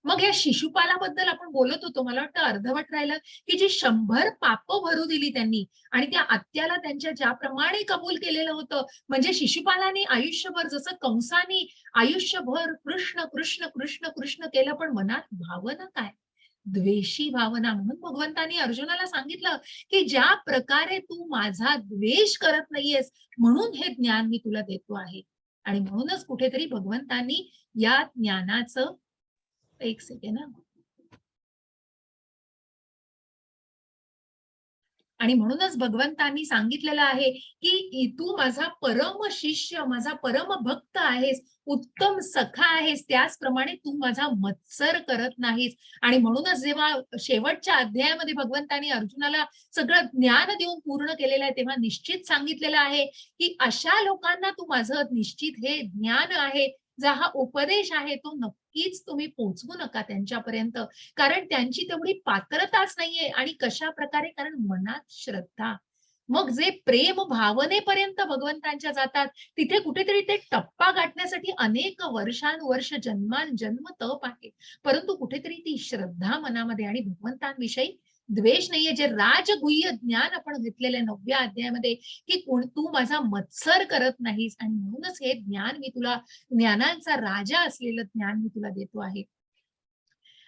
मग या शिशुपालाबद्दल आपण बोलत होतो, मला वाटतं अर्धवट राहिलं, की जी 100 पाप भरू दिली त्यांनी आणि त्या आत्याला त्यांच्या ज्याप्रमाणे कबूल केलेलं होतं, म्हणजे शिशुपालाने आयुष्यभर जसं कंसाने आयुष्यभर कृष्ण कृष्ण कृष्ण कृष्ण केलं, पण मनात भावना काय? द्वेषी भावना. म्हणून भगवंतांनी अर्जुनाला सांगितलं की ज्या प्रकारे तू माझा द्वेष करत नाहीयेस, म्हणून हे ज्ञान मी तुला देतो आहे. आणि म्हणूनच कुठेतरी भगवंतांनी या ज्ञानाचं, एक सेकंड ना, आणि म्हणूनच भगवंतांनी सांगितलेलं आहे की तू माझा परम शिष्य, माझा परम भक्त आहेस, उत्तम सखा आहेस, त्याचप्रमाणे तू माझा मत्सर करत नाहीस. आणि म्हणूनच जेव्हा शेवटच्या अध्यायामध्ये भगवंतांनी अर्जुनाला सगळं ज्ञान देऊन पूर्ण केलेलं आहे, तेव्हा निश्चित सांगितलेलं आहे की अशा लोकांना तू माझं निश्चित हे ज्ञान आहे, जो हा उपदेश आहे, तो नक्कीच तुम्ही पोहोचवू नका त्यांच्यापर्यंत, कारण त्यांची तेवढी पात्रताच नाहीये. आणि कशा प्रकारे? कारण मनात श्रद्धा, मग जे प्रेम भावनेपर्यंत भगवंतांच्या जातात, तिथे कुठेतरी ते टप्पा गाठण्यासाठी अनेक वर्षानुवर्ष जन्मांजन्म तप आहे. परंतु कुठेतरी ती श्रद्धा मनामध्ये आणि भगवंतांविषयी द्वेष नाहीये. जे राजगुह्य ज्ञान आपण घेतलेलं आहे 9व्या अध्यायामध्ये, की तू माझा मत्सर करत नाहीस आणि म्हणूनच हे ज्ञान मी तुला, ज्ञानांचा राजा असलेलं ज्ञान मी तुला देतो आहे.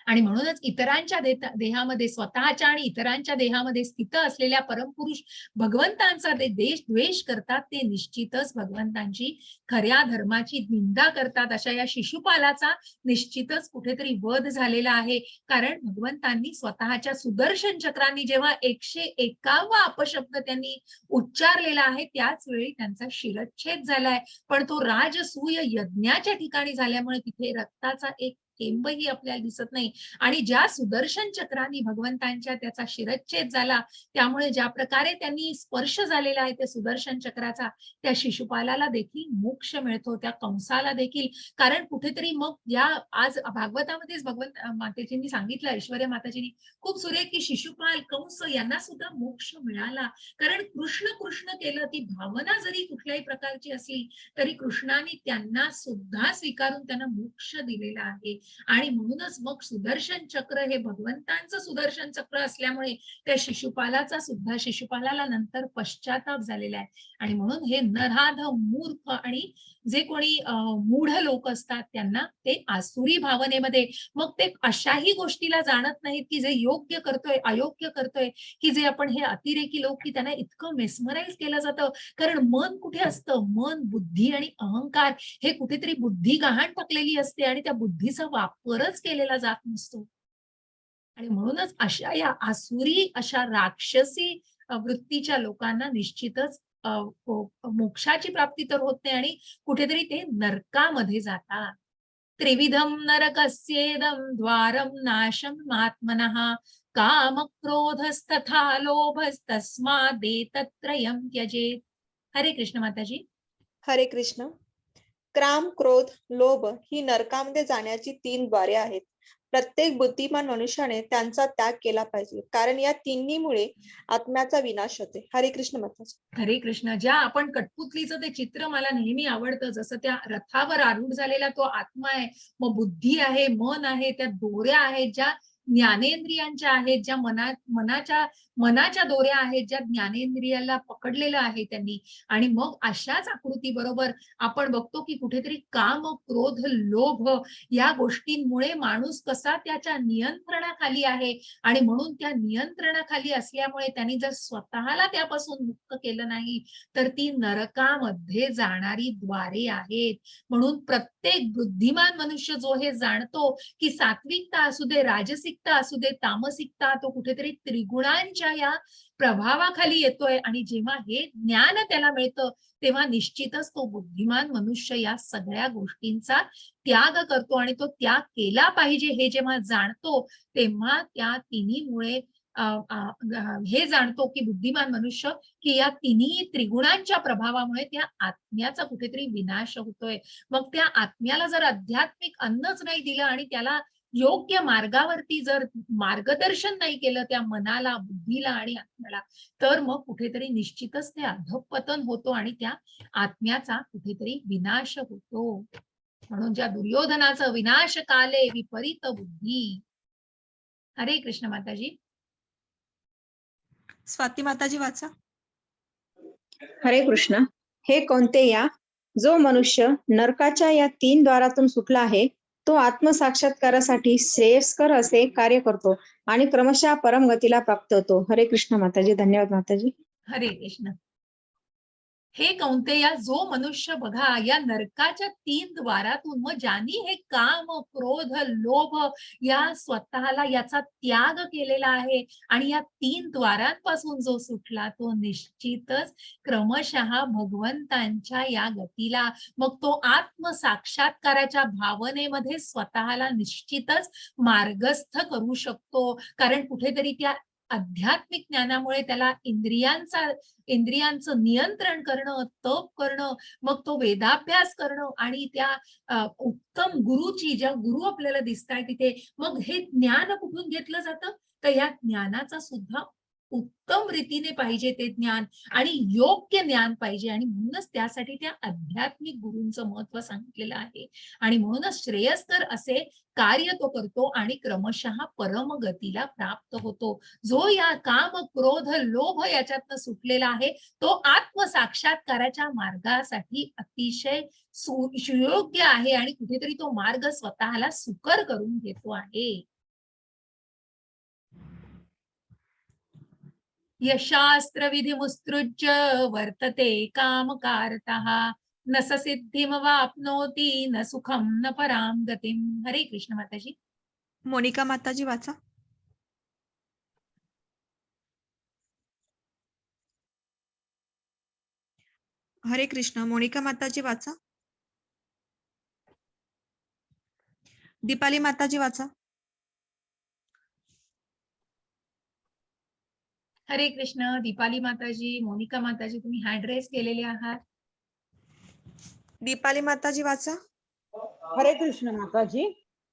आणि म्हणूनच इतरांच्या देहामध्ये, स्वतःच्या आणि इतरांच्या देहामध्ये स्थित असलेल्या परमपुरुष भगवंतांचा ते द्वेष करतात, ते निश्चितच भगवंतांची खऱ्या धर्माची निंदा करतात. अशा या शिशुपालाचा निश्चितच कुठेतरी वध झालेला आहे. कारण भगवंतांनी स्वतःच्या सुदर्शन चक्रांनी जेव्हा 151 अपशब्द त्यांनी उच्चारलेला आहे, त्याच वेळी त्यांचा शिरच्छेद झालाय. पण तो राजसूय यज्ञाच्या ठिकाणी झाल्यामुळे तिथे रक्ताचा एक थेंबही आपल्याला दिसत नाही. आणि ज्या सुदर्शन चक्रांनी भगवंतांच्या त्याचा शिरच्छेद झाला, त्यामुळे ज्या प्रकारे त्यांनी स्पर्श झालेला आहे त्या सुदर्शन चक्राचा, त्या शिशुपालाला देखील मोक्ष मिळतो, त्या कंसाला देखील. कारण कुठेतरी मग या आज भागवतामध्येच भगवंत मातेजींनी सांगितलं, ऐश्वर्या माताजींनी खूप सुरेख, की शिशुपाल, कंस यांना सुद्धा मोक्ष मिळाला. कारण कृष्ण कृष्ण केलं, ती भावना जरी कुठल्याही प्रकारची असली तरी कृष्णाने त्यांना सुद्धा स्वीकारून त्यांना मोक्ष दिलेला आहे. आणि म्हणूनच मग सुदर्शन चक्र हे भगवंतांचं सुदर्शन चक्र असल्यामुळे त्या शिशुपालाला नंतर पश्चाताप झालेला आहे. आणि म्हणून हे नराध, मूर्ख आणि जे कोणी मूढ लोक असतात त्यांना ते आसुरी भावनेमध्ये, मग ते अशाही गोष्टीला जाणत नाहीत की जे योग्य करतोय अयोग्य करतोय, की जे आपण हे अतिरेकी लोक, की त्यांना इतकं मेस्मराईज केलं जातं. कारण मन कुठे असतं, मन, बुद्धी आणि अहंकार हे कुठेतरी बुद्धी गहाण टाकलेली असते आणि त्या बुद्धीचा वापरच केलेला जात नसतो. आणि म्हणूनच अशा या आसुरी, अशा राक्षसी वृत्तीच्या लोकांना निश्चितच मोक्षाची प्राप्ती तर होत नाही आणि कुठेतरी ते नरकामध्ये जातात. त्रिविधम नरकस्येदं द्वारं नाशम आत्मनः काम क्रोधस्तथा लोभस्तस्मादेतत्रयं त्यजेत. हरे कृष्ण माताजी. हरे कृष्ण. क्राम, क्रोध, लोभ ही नरकामध्ये जाण्याची 3 द्वारे आहेत. प्रत्येक बुद्धिमान मनुष्याने त्यांचा त्याग केला पाहिजे, कारण या तिन्हीमुळे आत्म्याचा विनाश होते. हरे कृष्ण माताजी. हरे कृष्ण. ज्या आपण कठपुतलीचं ते चित्र मला नेहमी आवडतं, जसं त्या रथावर आरूढ झालेला तो आत्मा आहे, मग बुद्धी आहे, मन आहे, त्या दोऱ्या आहेत ज्या ज्ञानेंद्रियांच्या आहेत, ज्या मनाच्या दोऱ्या आहेत, ज्या ज्ञानेंद्रियाला पकडलेलं आहे त्यांनी. आणि मग अशाच आकृती बरोबर आपण बघतो की कुठेतरी काम, क्रोध, लोभ या गोष्टींमुळे माणूस कसा त्याच्या नियंत्रणाखाली आहे. आणि म्हणून त्या नियंत्रणाखाली असल्यामुळे त्यांनी जर स्वतःला त्यापासून मुक्त केलं नाही तर ती नरकामध्ये जाणारी द्वारे आहेत. म्हणून प्रत्येक बुद्धिमान मनुष्य जो हे जाणतो की सात्विकता असू दे, राजसिकता असू दे, तामसिकता, तो कुठेतरी त्रिगुणांच्या या प्रभावाखाली येतोय. आणि जेव्हा हे ज्ञान त्याला मिळतं तेव्हा निश्चितच तो बुद्धिमान मनुष्य या सगळ्या गोष्टींचा त्याग करतो. आणि तो त्याग केला पाहिजे हे जेव्हा जाणतो तेव्हा त्या तिन्हीमुळे हे जाणतो की बुद्धिमान मनुष्य, की या तिन्ही त्रिगुणांच्या प्रभावामुळे त्या आत्म्याचा कुठेतरी विनाश होतोय. मग त्या आत्म्याला जर आध्यात्मिक अन्नच नाही दिलं आणि त्याला योग्य मार्गावरती जर मार्गदर्शन नाही केलं त्या मनाला, बुद्धीला आणि आत्म्याला, तर मग कुठेतरी निश्चितच ते अधःपतन होतो आणि त्या आत्म्याचा कुठेतरी विनाश होतो. म्हणून ज्या दुर्योधनाचं विनाश काले विपरीत बुद्धी. हरे कृष्ण माताजी. स्वाती माताजी वाचा. हरे कृष्ण. हे कौंतेया, जो मनुष्य नरकाच्या या 3 द्वारातून सुटला आहे तो आत्मसाक्षात्कारासाठी श्रेयस्कर असे कार्य करतो आणि क्रमशः परमगतीला प्राप्त होतो. हरे कृष्ण माताजी. धन्यवाद माताजी. हरे कृष्ण. हे कौंतेया, जो मनुष्य बघा या नरकाच्या 3 द्वारातून, मग ज्यांनी हे काम, क्रोध, लोभ या स्वतःला याचा त्याग केलेला आहे आणि या 3 द्वारांपासून जो सुटला तो निश्चितच क्रमशः भगवंतांच्या या गतीला, मग तो आत्मसाक्षात्काराच्या भावनेमध्ये स्वतःला निश्चितच मार्गस्थ करू शकतो. कारण कुठेतरी त्या आध्यात्मिक ज्ञानामुळे त्याला इंद्रियांचं नियंत्रण करणं, तप करणं, मग तो वेदाभ्यास करणं आणि त्या उत्तम गुरुची, ज्या गुरु आपल्याला दिसताय तिथे, मग हे ज्ञान कुठून घेतलं जातं तर या ज्ञानाचा सुद्धा उत्तम रीतीने पाहिजे ते ज्ञान आणि योग्य ज्ञान पाहिजे आणि म्हणूनच त्यासाठी त्या आध्यात्मिक गुरूंचं महत्व सांगितलेलं आहे आणि म्हणूनच श्रेयस्कर असे कार्य तो करतो आणि क्रमशः परमगतीला प्राप्त होतो. जो या काम क्रोध लोभ याच्यातनं सुटलेला आहे तो आत्मसाक्षात्काराच्या मार्गासाठी अतिशय सुयोग्य आहे आणि कुठेतरी तो मार्ग स्वतःला सुकर करून घेतो आहे. यशास्त्र विधिमुत्सृज्य वर्तते कामकारतः न स सिद्धिमवाप्नोति न सुखम न पराम गतिम. हरे कृष्ण माताजी. मोनिका माताजी वाचा. हरे कृष्ण. मोनिका माताजी वाचा. दीपाली माताजी वाचा. हरे कृष्ण. दीपाली माताजी, मोनिका माताजी, तुम्ही हँड रेस केलेले आहात. दीपाली माताजी वाचा. हरे कृष्ण माताजी.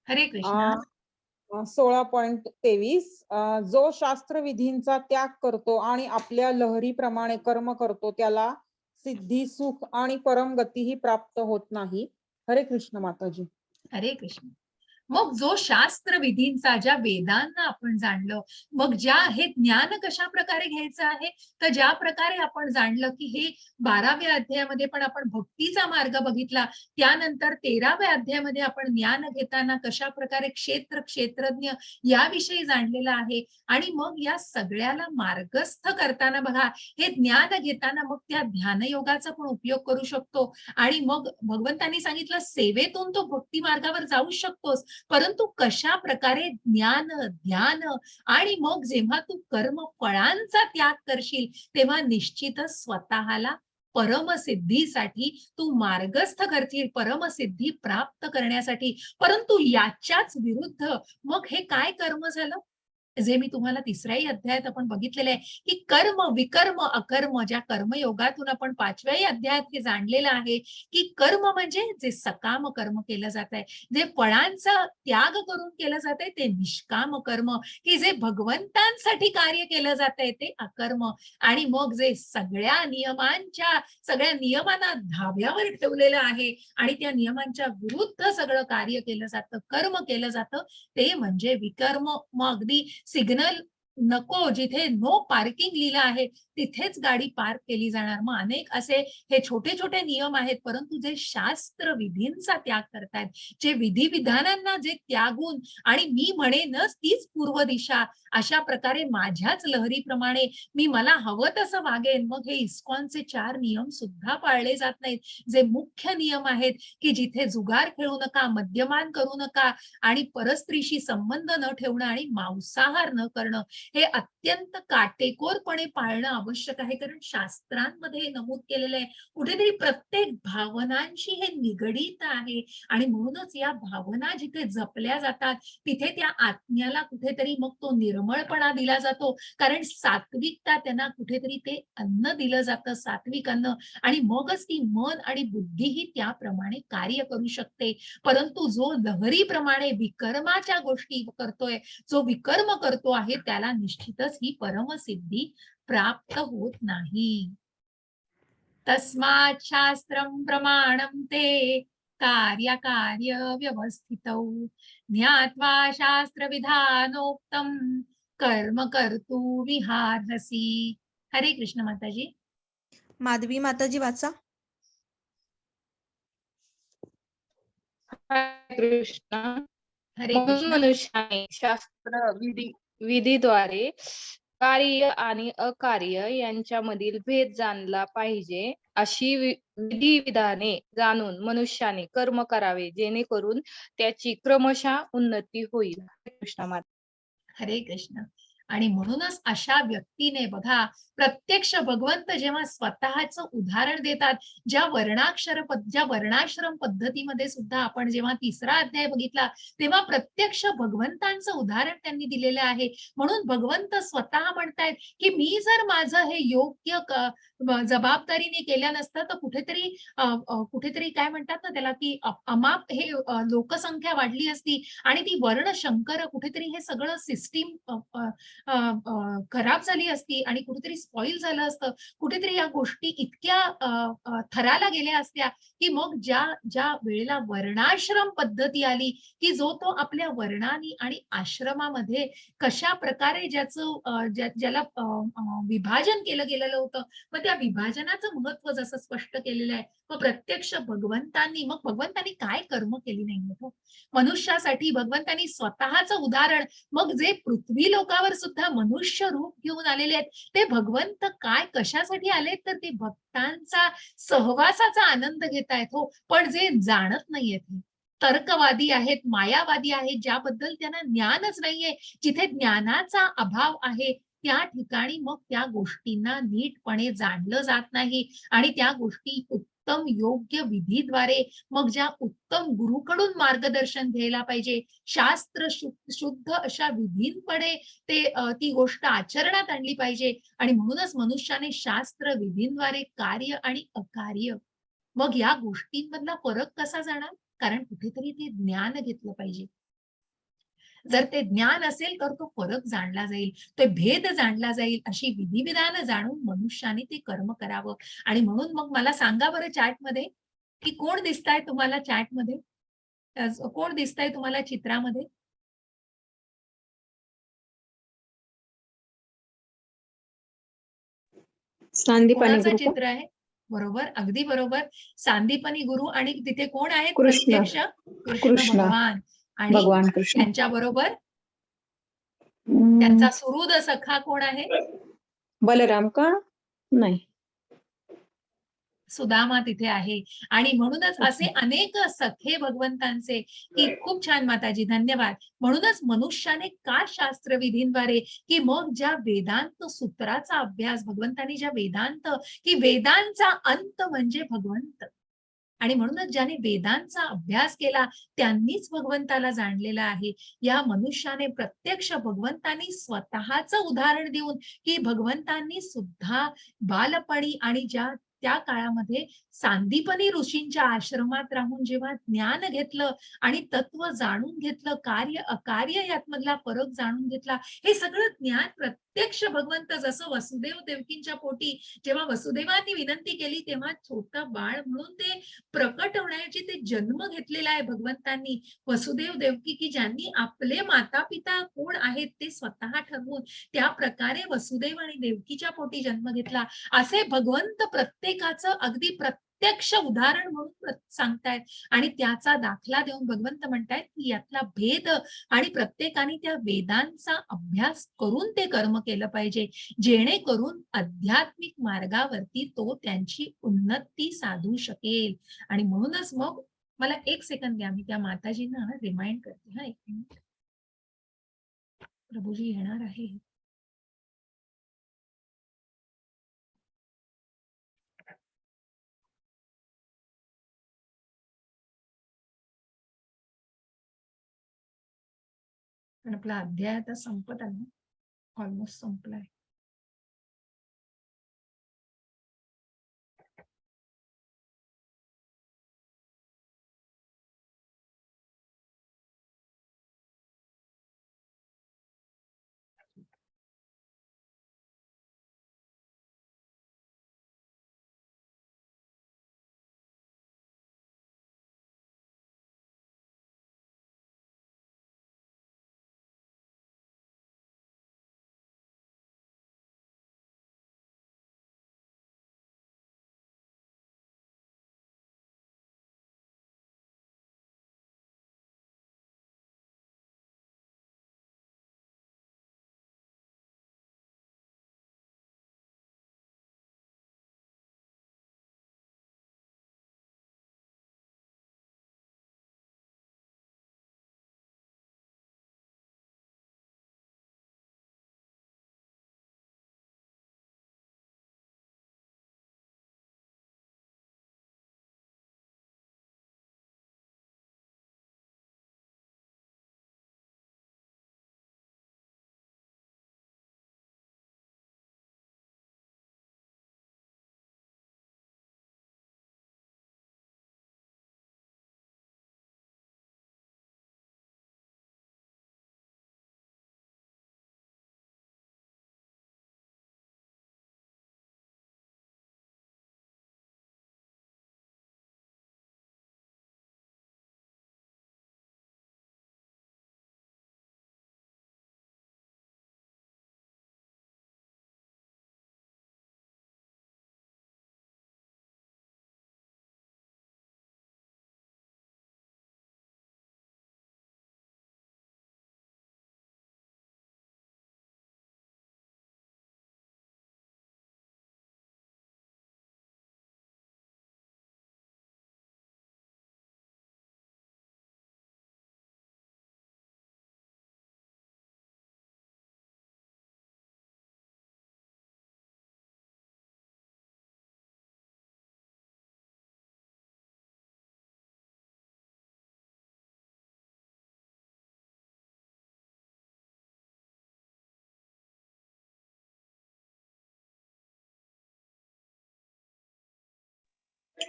हरे कृष्ण. 16.23 जो शास्त्रविधींचा त्याग करतो आणि आपल्या लहरीप्रमाणे कर्म करतो त्याला सिद्धी सुख आणि परमगतीही प्राप्त होत नाही. हरे कृष्ण माताजी. हरे कृष्ण. मग जो शास्त्र विधींचा ज्या वेदांना आपण जाणलं, मग ज्या हे ज्ञान कशा प्रकारे घ्यायचं आहे, तर ज्या प्रकारे आपण जाणलं की हे 12व्या अध्यायामध्ये पण आपण भक्तीचा मार्ग बघितला, त्यानंतर 13व्या अध्यायामध्ये आपण ज्ञान घेताना कशा प्रकारे क्षेत्रज्ञ याविषयी जाणलेलं आहे आणि मग या सगळ्याला मार्गस्थ करताना बघा हे ज्ञान घेताना मग त्या ध्यानयोगाचा पण उपयोग करू शकतो आणि मग भगवंतांनी सांगितलं सेवेतून तो भक्ती मार्गावर जाऊ शकतोस, परंतु कशा प्रकारे ज्ञान ध्यान आणि मग जेव्हा तू कर्म फळांचा त्याग करशील तेव्हा निश्चितच स्वतःला परमसिद्धीसाठी तू मार्गस्थ करशील, परमसिद्धी प्राप्त करण्यासाठी. परंतु याच्याच विरुद्ध मग हे काय कर्म झालं, जे मी तुम्हाला 3ऱ्याही अध्यायात आपण बघितलेलं आहे की कर्म विकर्म अकर्म, ज्या कर्मयोगातून आपण 5व्याही अध्यायात हे जाणलेलं आहे की कर्म म्हणजे जे सकाम कर्म केलं जात आहे, जे फळांचा त्याग करून केलं जात आहे ते निष्काम कर्म, की जे भगवंतांसाठी कार्य केलं जात आहे ते अकर्म आणि मग जे सगळ्या नियमांना धाब्यावर ठेवलेलं आहे आणि त्या नियमांच्या विरुद्ध सगळं कार्य केलं जातं, कर्म केलं जातं, ते म्हणजे विकर्म. मग अगदी सिग्नल नको जिथे नो पार्किंग लिहिलं आहे तिथेच गाडी पार्क केली जाणार. मग अनेक असे हे छोटे छोटे नियम आहेत, परंतु जे शास्त्र विधींचा त्याग करतायत, जे विधी विधानांना जे त्यागून आणि मी म्हणेनच तीच पूर्व दिशा अशा प्रकारे माझ्याच लहरीप्रमाणे मी मला हवं तसं वागेन, मग हे इस्कॉनचे 4 नियम सुद्धा पाळले जात नाहीत. जे मुख्य नियम आहेत की जिथे जुगार खेळू नका, मद्यपान करू नका आणि परस्त्रीशी संबंध न ठेवणं आणि मांसाहार न करणं, हे अत्यंत काटेकोरपणे पाळणं आवश्यक आहे. कारण शास्त्रांमध्ये नमूद केलेलं आहे कुठेतरी प्रत्येक भावनांशी हे निगडीत आहे आणि म्हणूनच या भावना जिथे जपल्या जातात तिथे त्या आत्म्याला कुठेतरी मग तो निर्मळपणा दिला जातो. कारण सात्विकता त्यांना कुठेतरी ते अन्न दिलं जातं, सात्विक अन्न, आणि मगच ती मन आणि बुद्धी ही त्याप्रमाणे कार्य करू शकते. परंतु जो लहरीप्रमाणे विकर्माच्या गोष्टी करतोय, जो विकर्म करतो आहे त्याला निश्चितच ही परमसिद्धी प्राप्त होत नाही. तस्मात् शास्त्रं प्रमाणं ते कार्य व्यवस्थितौ ज्ञात्वा शास्त्रविधानोक्तं कर्म कर्तु विहारसि. हरे कृष्ण माताजी. माधवी माताजी वाचा. हरे कृष्ण. हरे म्हणून कृष्ण. मनुष्याने शास्त्र विधीद्वारे कार्य आणि अकार्य यांच्यामधील भेद जाणला पाहिजे. अशी विधी विधाने जाणून मनुष्याने कर्म करावे जेणेकरून त्याची क्रमशः उन्नती होईल. हरे कृष्ण माता. हरे कृष्ण. आणि म्हणूनच अशा व्यक्तीने बघा प्रत्यक्ष भगवंत जेव्हा स्वतःचं उदाहरण देतात, ज्या वर्णाश्रम पद्धतीमध्ये सुद्धा आपण जेव्हा 3रा अध्याय बघितला तेव्हा प्रत्यक्ष भगवंतांचं उदाहरण त्यांनी दिलेलं आहे. म्हणून भगवंत स्वतः म्हणतायत की मी जर माझं हे योग्य जबाबदारीने केलं नसतं तर कुठेतरी काय म्हणतात ना त्याला की अमाप हे लोकसंख्या वाढली असती आणि ती वर्ण शंकर कुठेतरी हे सगळं सिस्टीम खराब झाली असती आणि कुठेतरी स्पॉईल झालं असतं, कुठेतरी या गोष्टी इतक्या थराला गेल्या असत्या, की मग ज्या ज्या वेळेला वर्णाश्रम पद्धती आली, की जो तो आपल्या वर्णानी आणि आश्रमामध्ये कशा प्रकारे ज्याला विभाजन केलं गेलेलं होतं, मग त्या विभाजनाचं महत्व जसं स्पष्ट केलेलं आहे, मग प्रत्यक्ष भगवंतांनी काय कर्म केली नाही हो? मनुष्यासाठी भगवंतांनी स्वतःचं उदाहरण, मग जे पृथ्वी लोकावर सुद्धा मनुष्य रूप घेऊन आलेले आहेत, ते भगवंत काय कशासाठी आलेत, तर ते भक्तांचा सहवासाचा आनंद घेतायत हो. पण जे जाणत नाहीयेत हे, तर्कवादी आहेत, मायावादी आहेत, ज्याबद्दल त्यांना ज्ञानच नाहीये, जिथे ज्ञानाचा अभाव आहे, त्या ठिकाणी मग त्या गोष्टींना नीटपणे जाणलं जात नाही आणि त्या गोष्टी उत्तम योग्य विधीद्वारे, मग ज्या उत्तम गुरुकडून मार्गदर्शन घ्यायला पाहिजे, शास्त्र शुद्ध अशा विधींपणे ती गोष्ट आचरणात आणली पाहिजे आणि म्हणूनच मनुष्याने शास्त्र विधींद्वारे कार्य आणि अकार्य, मग या गोष्टींमधला फरक कसा जाणार? कारण कुठेतरी ते ज्ञान घेतलं पाहिजे. जर ते ज्ञान असेल तर तो फरक जाणला जाईल, तो भेद जाणला जाईल. अशी विधिविधान जाणून मनुष्याने ते कर्म करावं. आणि म्हणून मग मला सांगा बरं चॅटमध्ये, की कोण दिसताय तुम्हाला चॅटमध्ये? कोण दिसतंय तुम्हाला चित्रामध्ये? सांदीपानी कोणाचं गुरु का? चित्र आहे? बरोबर, अगदी बरोबर. सांदीपनी गुरु आणि तिथे कोण आहेत कृष्ण प्रत्यक्ष? कृष्ण कृष्ण भगवान आणि भगवान कृष्ण. त्यांच्या बरोबर हम्म, त्यांचा सुहृद सखा कोण आहे? बलराम का? नाही. सुदामा तिथे आहे. आणि म्हणूनच असे अनेक सखे भगवंतांचे, की खूप छान माताजी, धन्यवाद. म्हणूनच मनुष्याने का शास्त्रविधींद्वारे, की मग ज्या वेदांत सूत्राचा अभ्यास भगवंतांनी, ज्या वेदांत, की वेदांचा अंत म्हणजे भगवंत. आणि म्हणूनच ज्याने वेदांचा अभ्यास केला त्यांनीच भगवंताला जाणलेला आहे. या मनुष्याने प्रत्यक्ष भगवंतांनी स्वतःचं उदाहरण देऊन, की भगवंतांनी सुद्धा बालपणी आणि त्या काळामध्ये सांदीपनी ऋषींच्या आश्रमात राहून जेव्हा ज्ञान घेतलं आणि तत्व जाणून घेतलं, कार्य अकार्य यातमधला फरक जाणून घेतला, हे सगळं ज्ञान प्रत्यक्ष भगवंत, जसं वसुदेव देवकींच्या पोटी जेव्हा वसुदेवांनी विनंती केली, तेव्हा छोटं बाळ म्हणून ते प्रकट होण्याची ते जन्म घेतलेला आहे भगवंतांनी. वसुदेव देवकी, की ज्यांनी आपले माता पिता कोण आहेत ते स्वतः ठरवून त्या प्रकारे वसुदेव आणि देवकीच्या पोटी जन्म घेतला. असे भगवंत प्रत्येकाचं अगदी प्रत्यक्ष उदाहरण म्हणून सांगतायत आणि त्याचा दाखला देऊन भगवंत म्हणतायत, की यातला भेद आणि प्रत्येकाने त्या वेदांचा अभ्यास करून ते कर्म केलं पाहिजे, जेणेकरून आध्यात्मिक मार्गावरती तो त्यांची उन्नती साधू शकेल. आणि म्हणूनच मग मला 1 सेकंद द्या, मी त्या माताजींना रिमाइंड करते. हा, 1 मिनिट. प्रभूजी येणार आहे. पण आपला अध्याय आता संपत आला, ऑलमोस्ट संपलाय.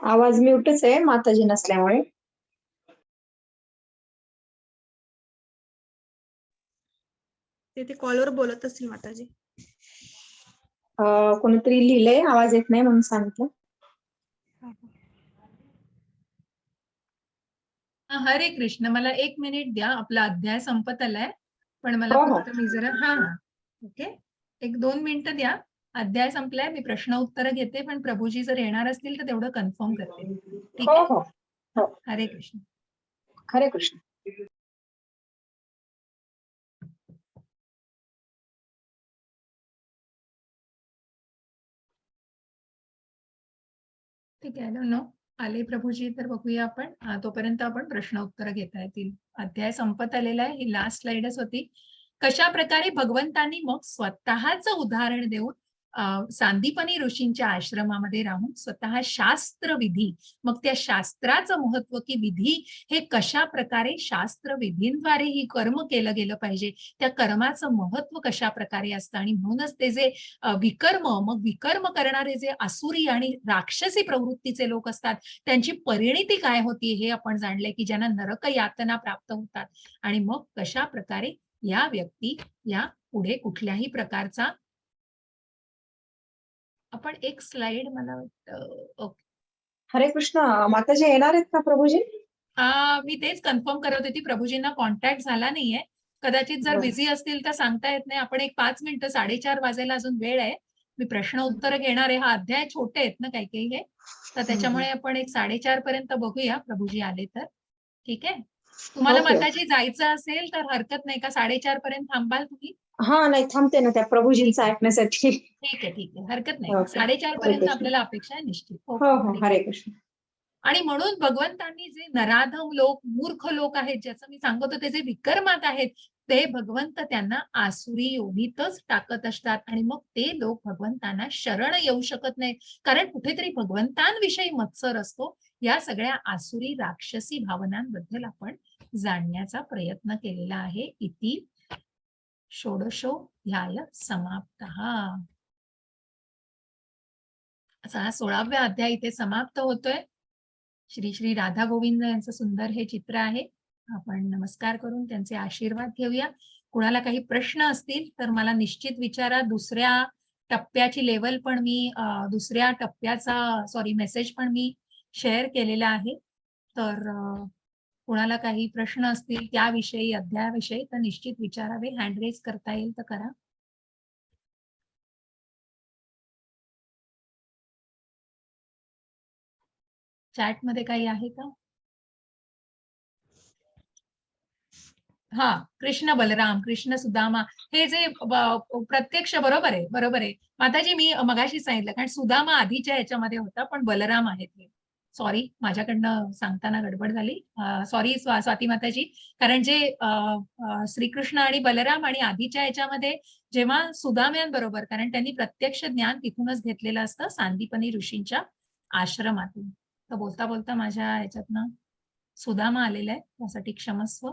आवाज म्यूटच आहे माताजी नसल्यामुळे. ते कॉलवर बोलत असतील माताजी. कोणीतरी लिहिलंय आवाज येत नाही म्हणून सांगितलं. हरे कृष्ण, मला 1 मिनिट द्या, आपला अध्याय संपत आलाय, पण मला हो, हो. फक्त मी जरा ओके, 1-2 मिनिटं द्या. अध्याय संपलाय, मी प्रश्न उत्तर घेते, पण प्रभूजी जर येणार असतील तर तेवढं कन्फर्म करते. ठीक हो, आहे? हो. हो. हरे कृष्ण. हरे कृष्ण. ठीक आहे, नो आले प्रभूजी तर बघूया आपण. तोपर्यंत आपण प्रश्न उत्तर घेता येतील. अध्याय संपत आलेला आहे, ही लास्ट स्लाइडच होती. कशा प्रकारे भगवंतांनी मग स्वतःच उदाहरण देऊन सांदीपनी ऋषींच्या आश्रमामध्ये राहून स्वतः शास्त्र विधी, मग त्या शास्त्राचं महत्व की विधी हे कशा प्रकारे शास्त्र विधींद्वारे ही कर्म केलं गेलं पाहिजे, त्या कर्माचं महत्व कशा प्रकारे असतं, आणि म्हणूनच ते जे विकर्म, मग विकर्म करणारे जे आसुरी आणि राक्षसी प्रवृत्तीचे लोक असतात त्यांची परिणिती काय होती हे आपण जाणले, की ज्यांना नरक यातना प्राप्त होतात, आणि मग कशा प्रकारे या व्यक्ती या पुढे कुठल्याही प्रकारचा, आपण एक स्लाइड मला वाटतं, ओके, हरे कृष्ण. माताजी येणार आहेत का प्रभूजी? मी तेच कन्फर्म करत होती, प्रभूजींना कॉन्टॅक्ट झाला नाहीये, कदाचित जर बरं. बिझी असतील तर सांगता येत नाही. आपण एक 5 मिनिटं, 4:30 वाजायला अजून वेळ आहे. मी प्रश्न उत्तर घेणार आहे. हा अध्याय छोटे आहेत ना काही हे, तर त्याच्यामुळे आपण एक 4:30 पर्यंत बघूया, प्रभूजी आले तर. ठीक आहे? तुम्हाला ओके, ओके. माताजी जायचं असेल तर हरकत नाही का? 4:30 पर्यंत थांबाल तुम्ही? हा, नाही थांबते ना त्या प्रभूजींचं ऐकण्यासाठी. ठीक आहे, ठीक आहे, हरकत नाही. ओके. 4:30 हरे पर्यंत कृष्ण. आपल्याला अपेक्षा आहे निश्चित. हो, ओके, हो. हरे हरे कृष्ण. आणि म्हणून भगवंतांनी जे नराधम लोक, मूर्ख लोक आहेत, ज्याचं मी सांगत होते, जे विकर्मात आहेत, ते भगवंत त्यांना आसुरी योनीतच टाकत असतात, आणि मग ते लोक भगवंतांना शरण येऊ शकत नाहीत, कारण कुठेतरी भगवंतांविषयी मत्सर असतो. या सगळ्या आसुरी राक्षसी भावनांबद्दल आपण जाणण्याचा प्रयत्न केलेला आहे. इति षोडशोऽध्याय समाप्तः. असा हा 16वा अध्याय इथे समाप्त होतोय. श्री श्री राधा गोविंद यांचं सुंदर हे चित्र आहे. आपण नमस्कार करून त्यांचे आशीर्वाद घेऊया. कुणाला काही प्रश्न असतील तर मला निश्चित विचारा. दुसऱ्या टप्प्याची लेवल पण मी दुसऱ्या टप्प्याचा मेसेज पण मी शेअर केलेला आहे. तर कुणाला काही प्रश्न असतील त्याविषयी, अध्यायाविषयी, तर निश्चित विचारावे. हँड रेज करता येईल तर करा. चॅट मध्ये काही आहे का? हा, कृष्ण बलराम, कृष्ण सुदामा, हे जे प्रत्यक्ष, बरोबर आहे, बरोबर आहे माताजी. मी मगाशी सांगितलं, कारण सुदामा आधीच्या ह्याच्यामध्ये होता, पण बलराम आहेत हे. सॉरी, माझ्याकडनं सांगताना गडबड झाली. सॉरी स्वाती माताजी. कारण जे श्रीकृष्ण आणि बलराम आणि आधीच्या ह्याच्यामध्ये जेव्हा सुदाम्यांबरोबर, कारण त्यांनी प्रत्यक्ष ज्ञान तिथूनच घेतलेलं असतं, सांदीपनी ऋषींच्या आश्रमातून. तर बोलता बोलता माझ्या ह्याच्यातनं सुदामा आलेला आहे, त्यासाठी क्षमस्व.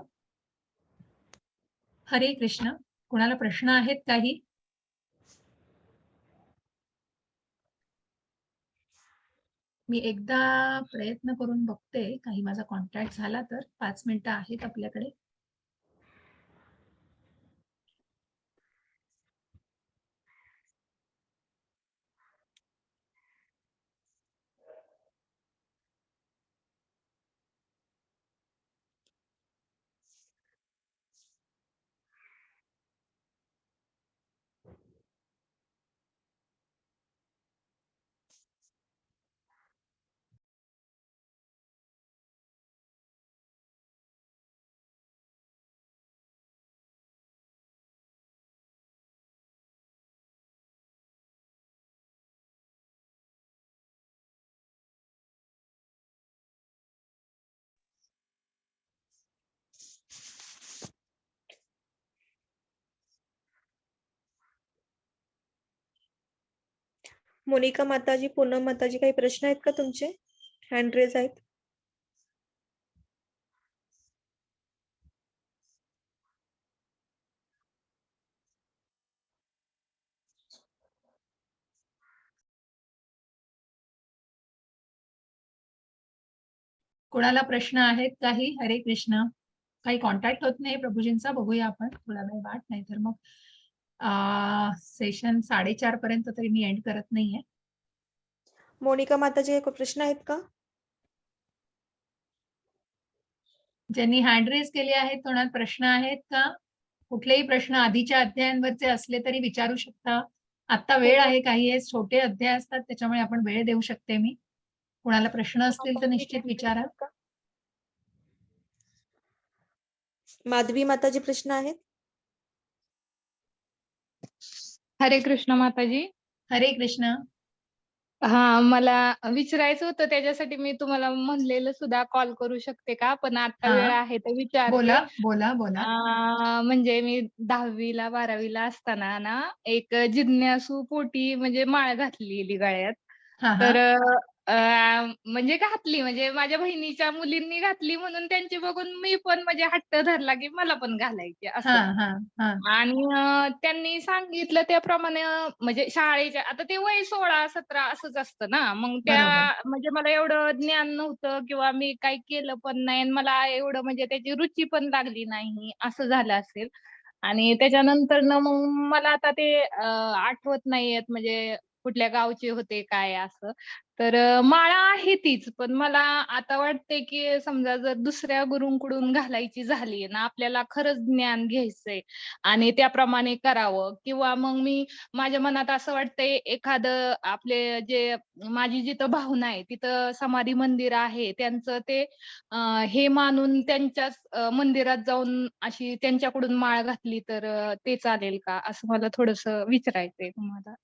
हरे कृष्ण. कुणाला प्रश्न आहेत काही? मी एकदा प्रयत्न करून बघते, काही माझा कॉन्टॅक्ट झाला तर. 5 मिनिटं आहेत आपल्याकडे. मोनिका माताजी, पूनम माताजी, काही प्रश्न आहेत का तुमचे? हँड रेज आहेत. कोणाला प्रश्न आहेत काही? हरे कृष्ण. काही कॉन्टॅक्ट होत नाही प्रभूजींचा, बघूया आपण थोडा वेळ वाट, नाही तर मग सेशन 4:30 पर्यंत तरी मी एंड करत नाहीये. मोनिका माताजी एक प्रश्न आहेत का? ज्यांनी हँड रेज केले आहेत कोणात प्रश्न आहेत का? कुठलेही प्रश्न आधीच्या अध्यायांवरचे असले तरी विचारू शकता. आता वेळ आहे, काही हे छोटे अध्याय असतात त्याच्यामुळे आपण वेळ देऊ शकते मी. कोणाला प्रश्न असतील तर निश्चित विचारा. माधवी माताजी प्रश्न आहेत? हरे कृष्ण माताजी. हरे कृष्ण. हा, मला विचारायचं होतं, त्याच्यासाठी मी तुम्हाला म्हणलेलं सुद्धा कॉल करू शकते का? पण आता वेळ हा, आहे तर विचारते. बोला बोला बोला. म्हणजे मी 10वी ला 12वी ला असताना ना एक जिज्ञासू पोटी म्हणजे माळ घातलेली गळ्यात. हा हा तर म्हणजे घातली, म्हणजे माझ्या बहिणीच्या मुलींनी घातली म्हणून त्यांची बघून मी पण म्हणजे हट्ट धरला की मला पण घालायची हा असं. हा हा आणि त्यांनी सांगितलं त्याप्रमाणे म्हणजे शाळेच्या, आता ते वय 16-17 असंच असतं ना, मग त्या बरोबर. म्हणजे मला एवढं ज्ञान नव्हतं किंवा मी काही केलं पण नाही आणि मला एवढं म्हणजे त्याची रुची पण लागली नाही, असं झालं असेल. आणि त्याच्यानंतर ना मग मला आता ते आठवत नाहीयेत म्हणजे कुठल्या गावचे होते काय असं. तर माळा आहे तीच, पण मला आता वाटते की समजा जर दुसऱ्या गुरूंकडून घालायची झाली ना, आपल्याला खरंच ज्ञान घ्यायचंय आणि त्याप्रमाणे करावं, किंवा मग मी माझ्या मनात असं वाटतंय एखादं आपले जे माझी जिथं भावना आहे तिथं समाधी मंदिर आहे त्यांचं ते हे मानून त्यांच्याच मंदिरात जाऊन अशी त्यांच्याकडून माळ घातली तर ते चालेल का? असं मला थोडंसं विचारायचंय तुम्हाला.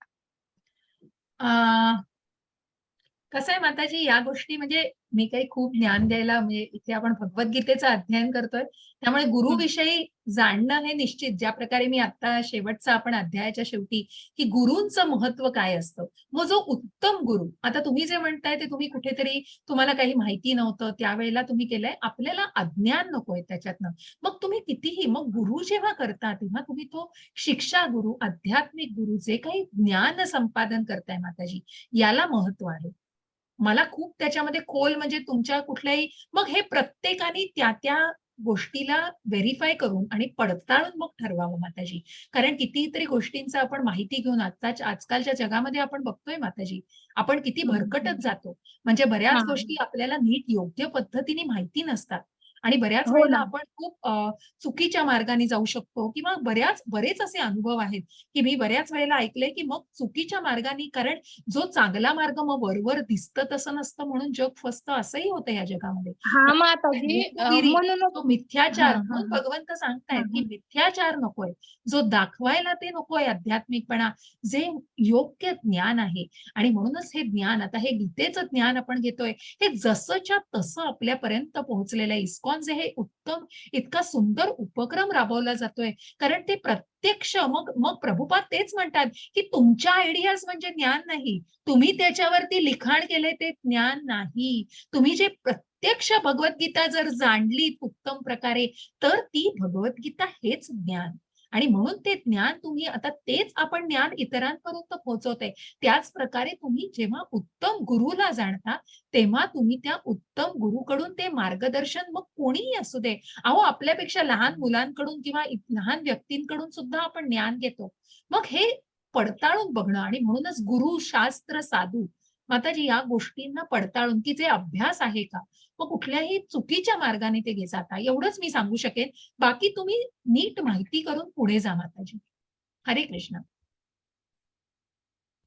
कसं आहे माताजी, या गोष्टी म्हणजे मी काही खूप ज्ञान द्यायला, म्हणजे इथे आपण भगवद्गीतेचं अध्ययन करतोय त्यामुळे गुरुविषयी जाणणं हे निश्चित, ज्या प्रकारे मी आता शेवटचा आपण अध्यायाच्या शेवटी की गुरूंचं महत्व काय असतं, मग जो उत्तम गुरु, आता तुम्ही जे म्हणताय ते तुम्ही कुठेतरी तुम्हाला काही माहिती नव्हतं त्यावेळेला तुम्ही केलंय, आपल्याला अज्ञान नकोय त्याच्यातनं. मग तुम्ही कितीही, मग गुरु जेव्हा करता तेव्हा तुम्ही तो शिक्षा गुरु, आध्यात्मिक गुरु, जे काही ज्ञान संपादन करताय माताजी, याला महत्व आहे. मला खूप त्याच्यामध्ये खोल, म्हणजे तुमच्या कुठल्याही, मग हे प्रत्येकाने त्या त्या गोष्टीला व्हेरिफाय करून आणि पडताळून मग ठरवावं माताजी. कारण कितीतरी गोष्टींचा आपण माहिती घेऊन आजकालच्या जगामध्ये आपण बघतोय माताजी, आपण किती भरकटत जातो. म्हणजे हा. बऱ्याच गोष्टी आपल्याला नीट योग्य पद्धतीने माहिती नसतात आणि बऱ्याच हो वेळेला ना. आपण खूप चुकीच्या मार्गाने जाऊ शकतो, किंवा बरेच असे अनुभव आहेत की मी बऱ्याच वेळेला ऐकलंय की मग चुकीच्या मार्गाने, कारण जो चांगला मार्ग मग वरवर दिसतं तसं नसतं म्हणून जग फसतं, असंही होतं या जगामध्ये. हा माताजी, गुरुगिरी, म्हणूनच तो मिथ्याचार, हा हा म्हणून भगवंत हा सांगतायत की हा. मिथ्याचार नकोय, जो दाखवायला ते नकोय आध्यात्मिकपणा, जे योग्य ज्ञान आहे. आणि म्हणूनच हे ज्ञान, आता हे गीतेचं ज्ञान आपण घेतोय, हे जसंच्या तसं आपल्यापर्यंत पोहोचलेलं आहे. इस्कॉन जे हे उत्तम, इतका सुंदर उपक्रम राबवला जातोय, कारण ते प्रत्यक्ष, मग मग प्रभुपाद तेच म्हणतात की तुमच्या आयडियाज म्हणजे ज्ञान नाही, तुम्ही त्याच्यावरती लिखाण केले ते ज्ञान नाही. तुम्ही जे प्रत्यक्ष भगवद्गीता जर जाणली उत्तम प्रकारे, तर ती भगवद्गीता हेच ज्ञान. आणि म्हणून ते ज्ञान तुम्ही आता, तेच आपण ज्ञान इतरांपर्यंत पोहोचवतंय. त्याच प्रकारे तुम्ही जेव्हा उत्तम गुरुला जाणता, तेव्हा तुम्ही त्या उत्तम गुरुकडून ते मार्गदर्शन, मग कोणीही असू दे, अहो आपल्यापेक्षा लहान मुलांकडून किंवा लहान व्यक्तींकडून सुद्धा आपण ज्ञान घेतो. मग हे पडताळून बघणं, आणि म्हणूनच गुरु, शास्त्र, साधू, माताजी, या गोष्टींना पडताळून की जे अभ्यास आहे का, मग कुठल्याही चुकीच्या मार्गाने ते जाता, एवढंच मी सांगू शकेन. बाकी तुम्ही नीट माहिती करून पुढे जा माताजी. हरे कृष्ण.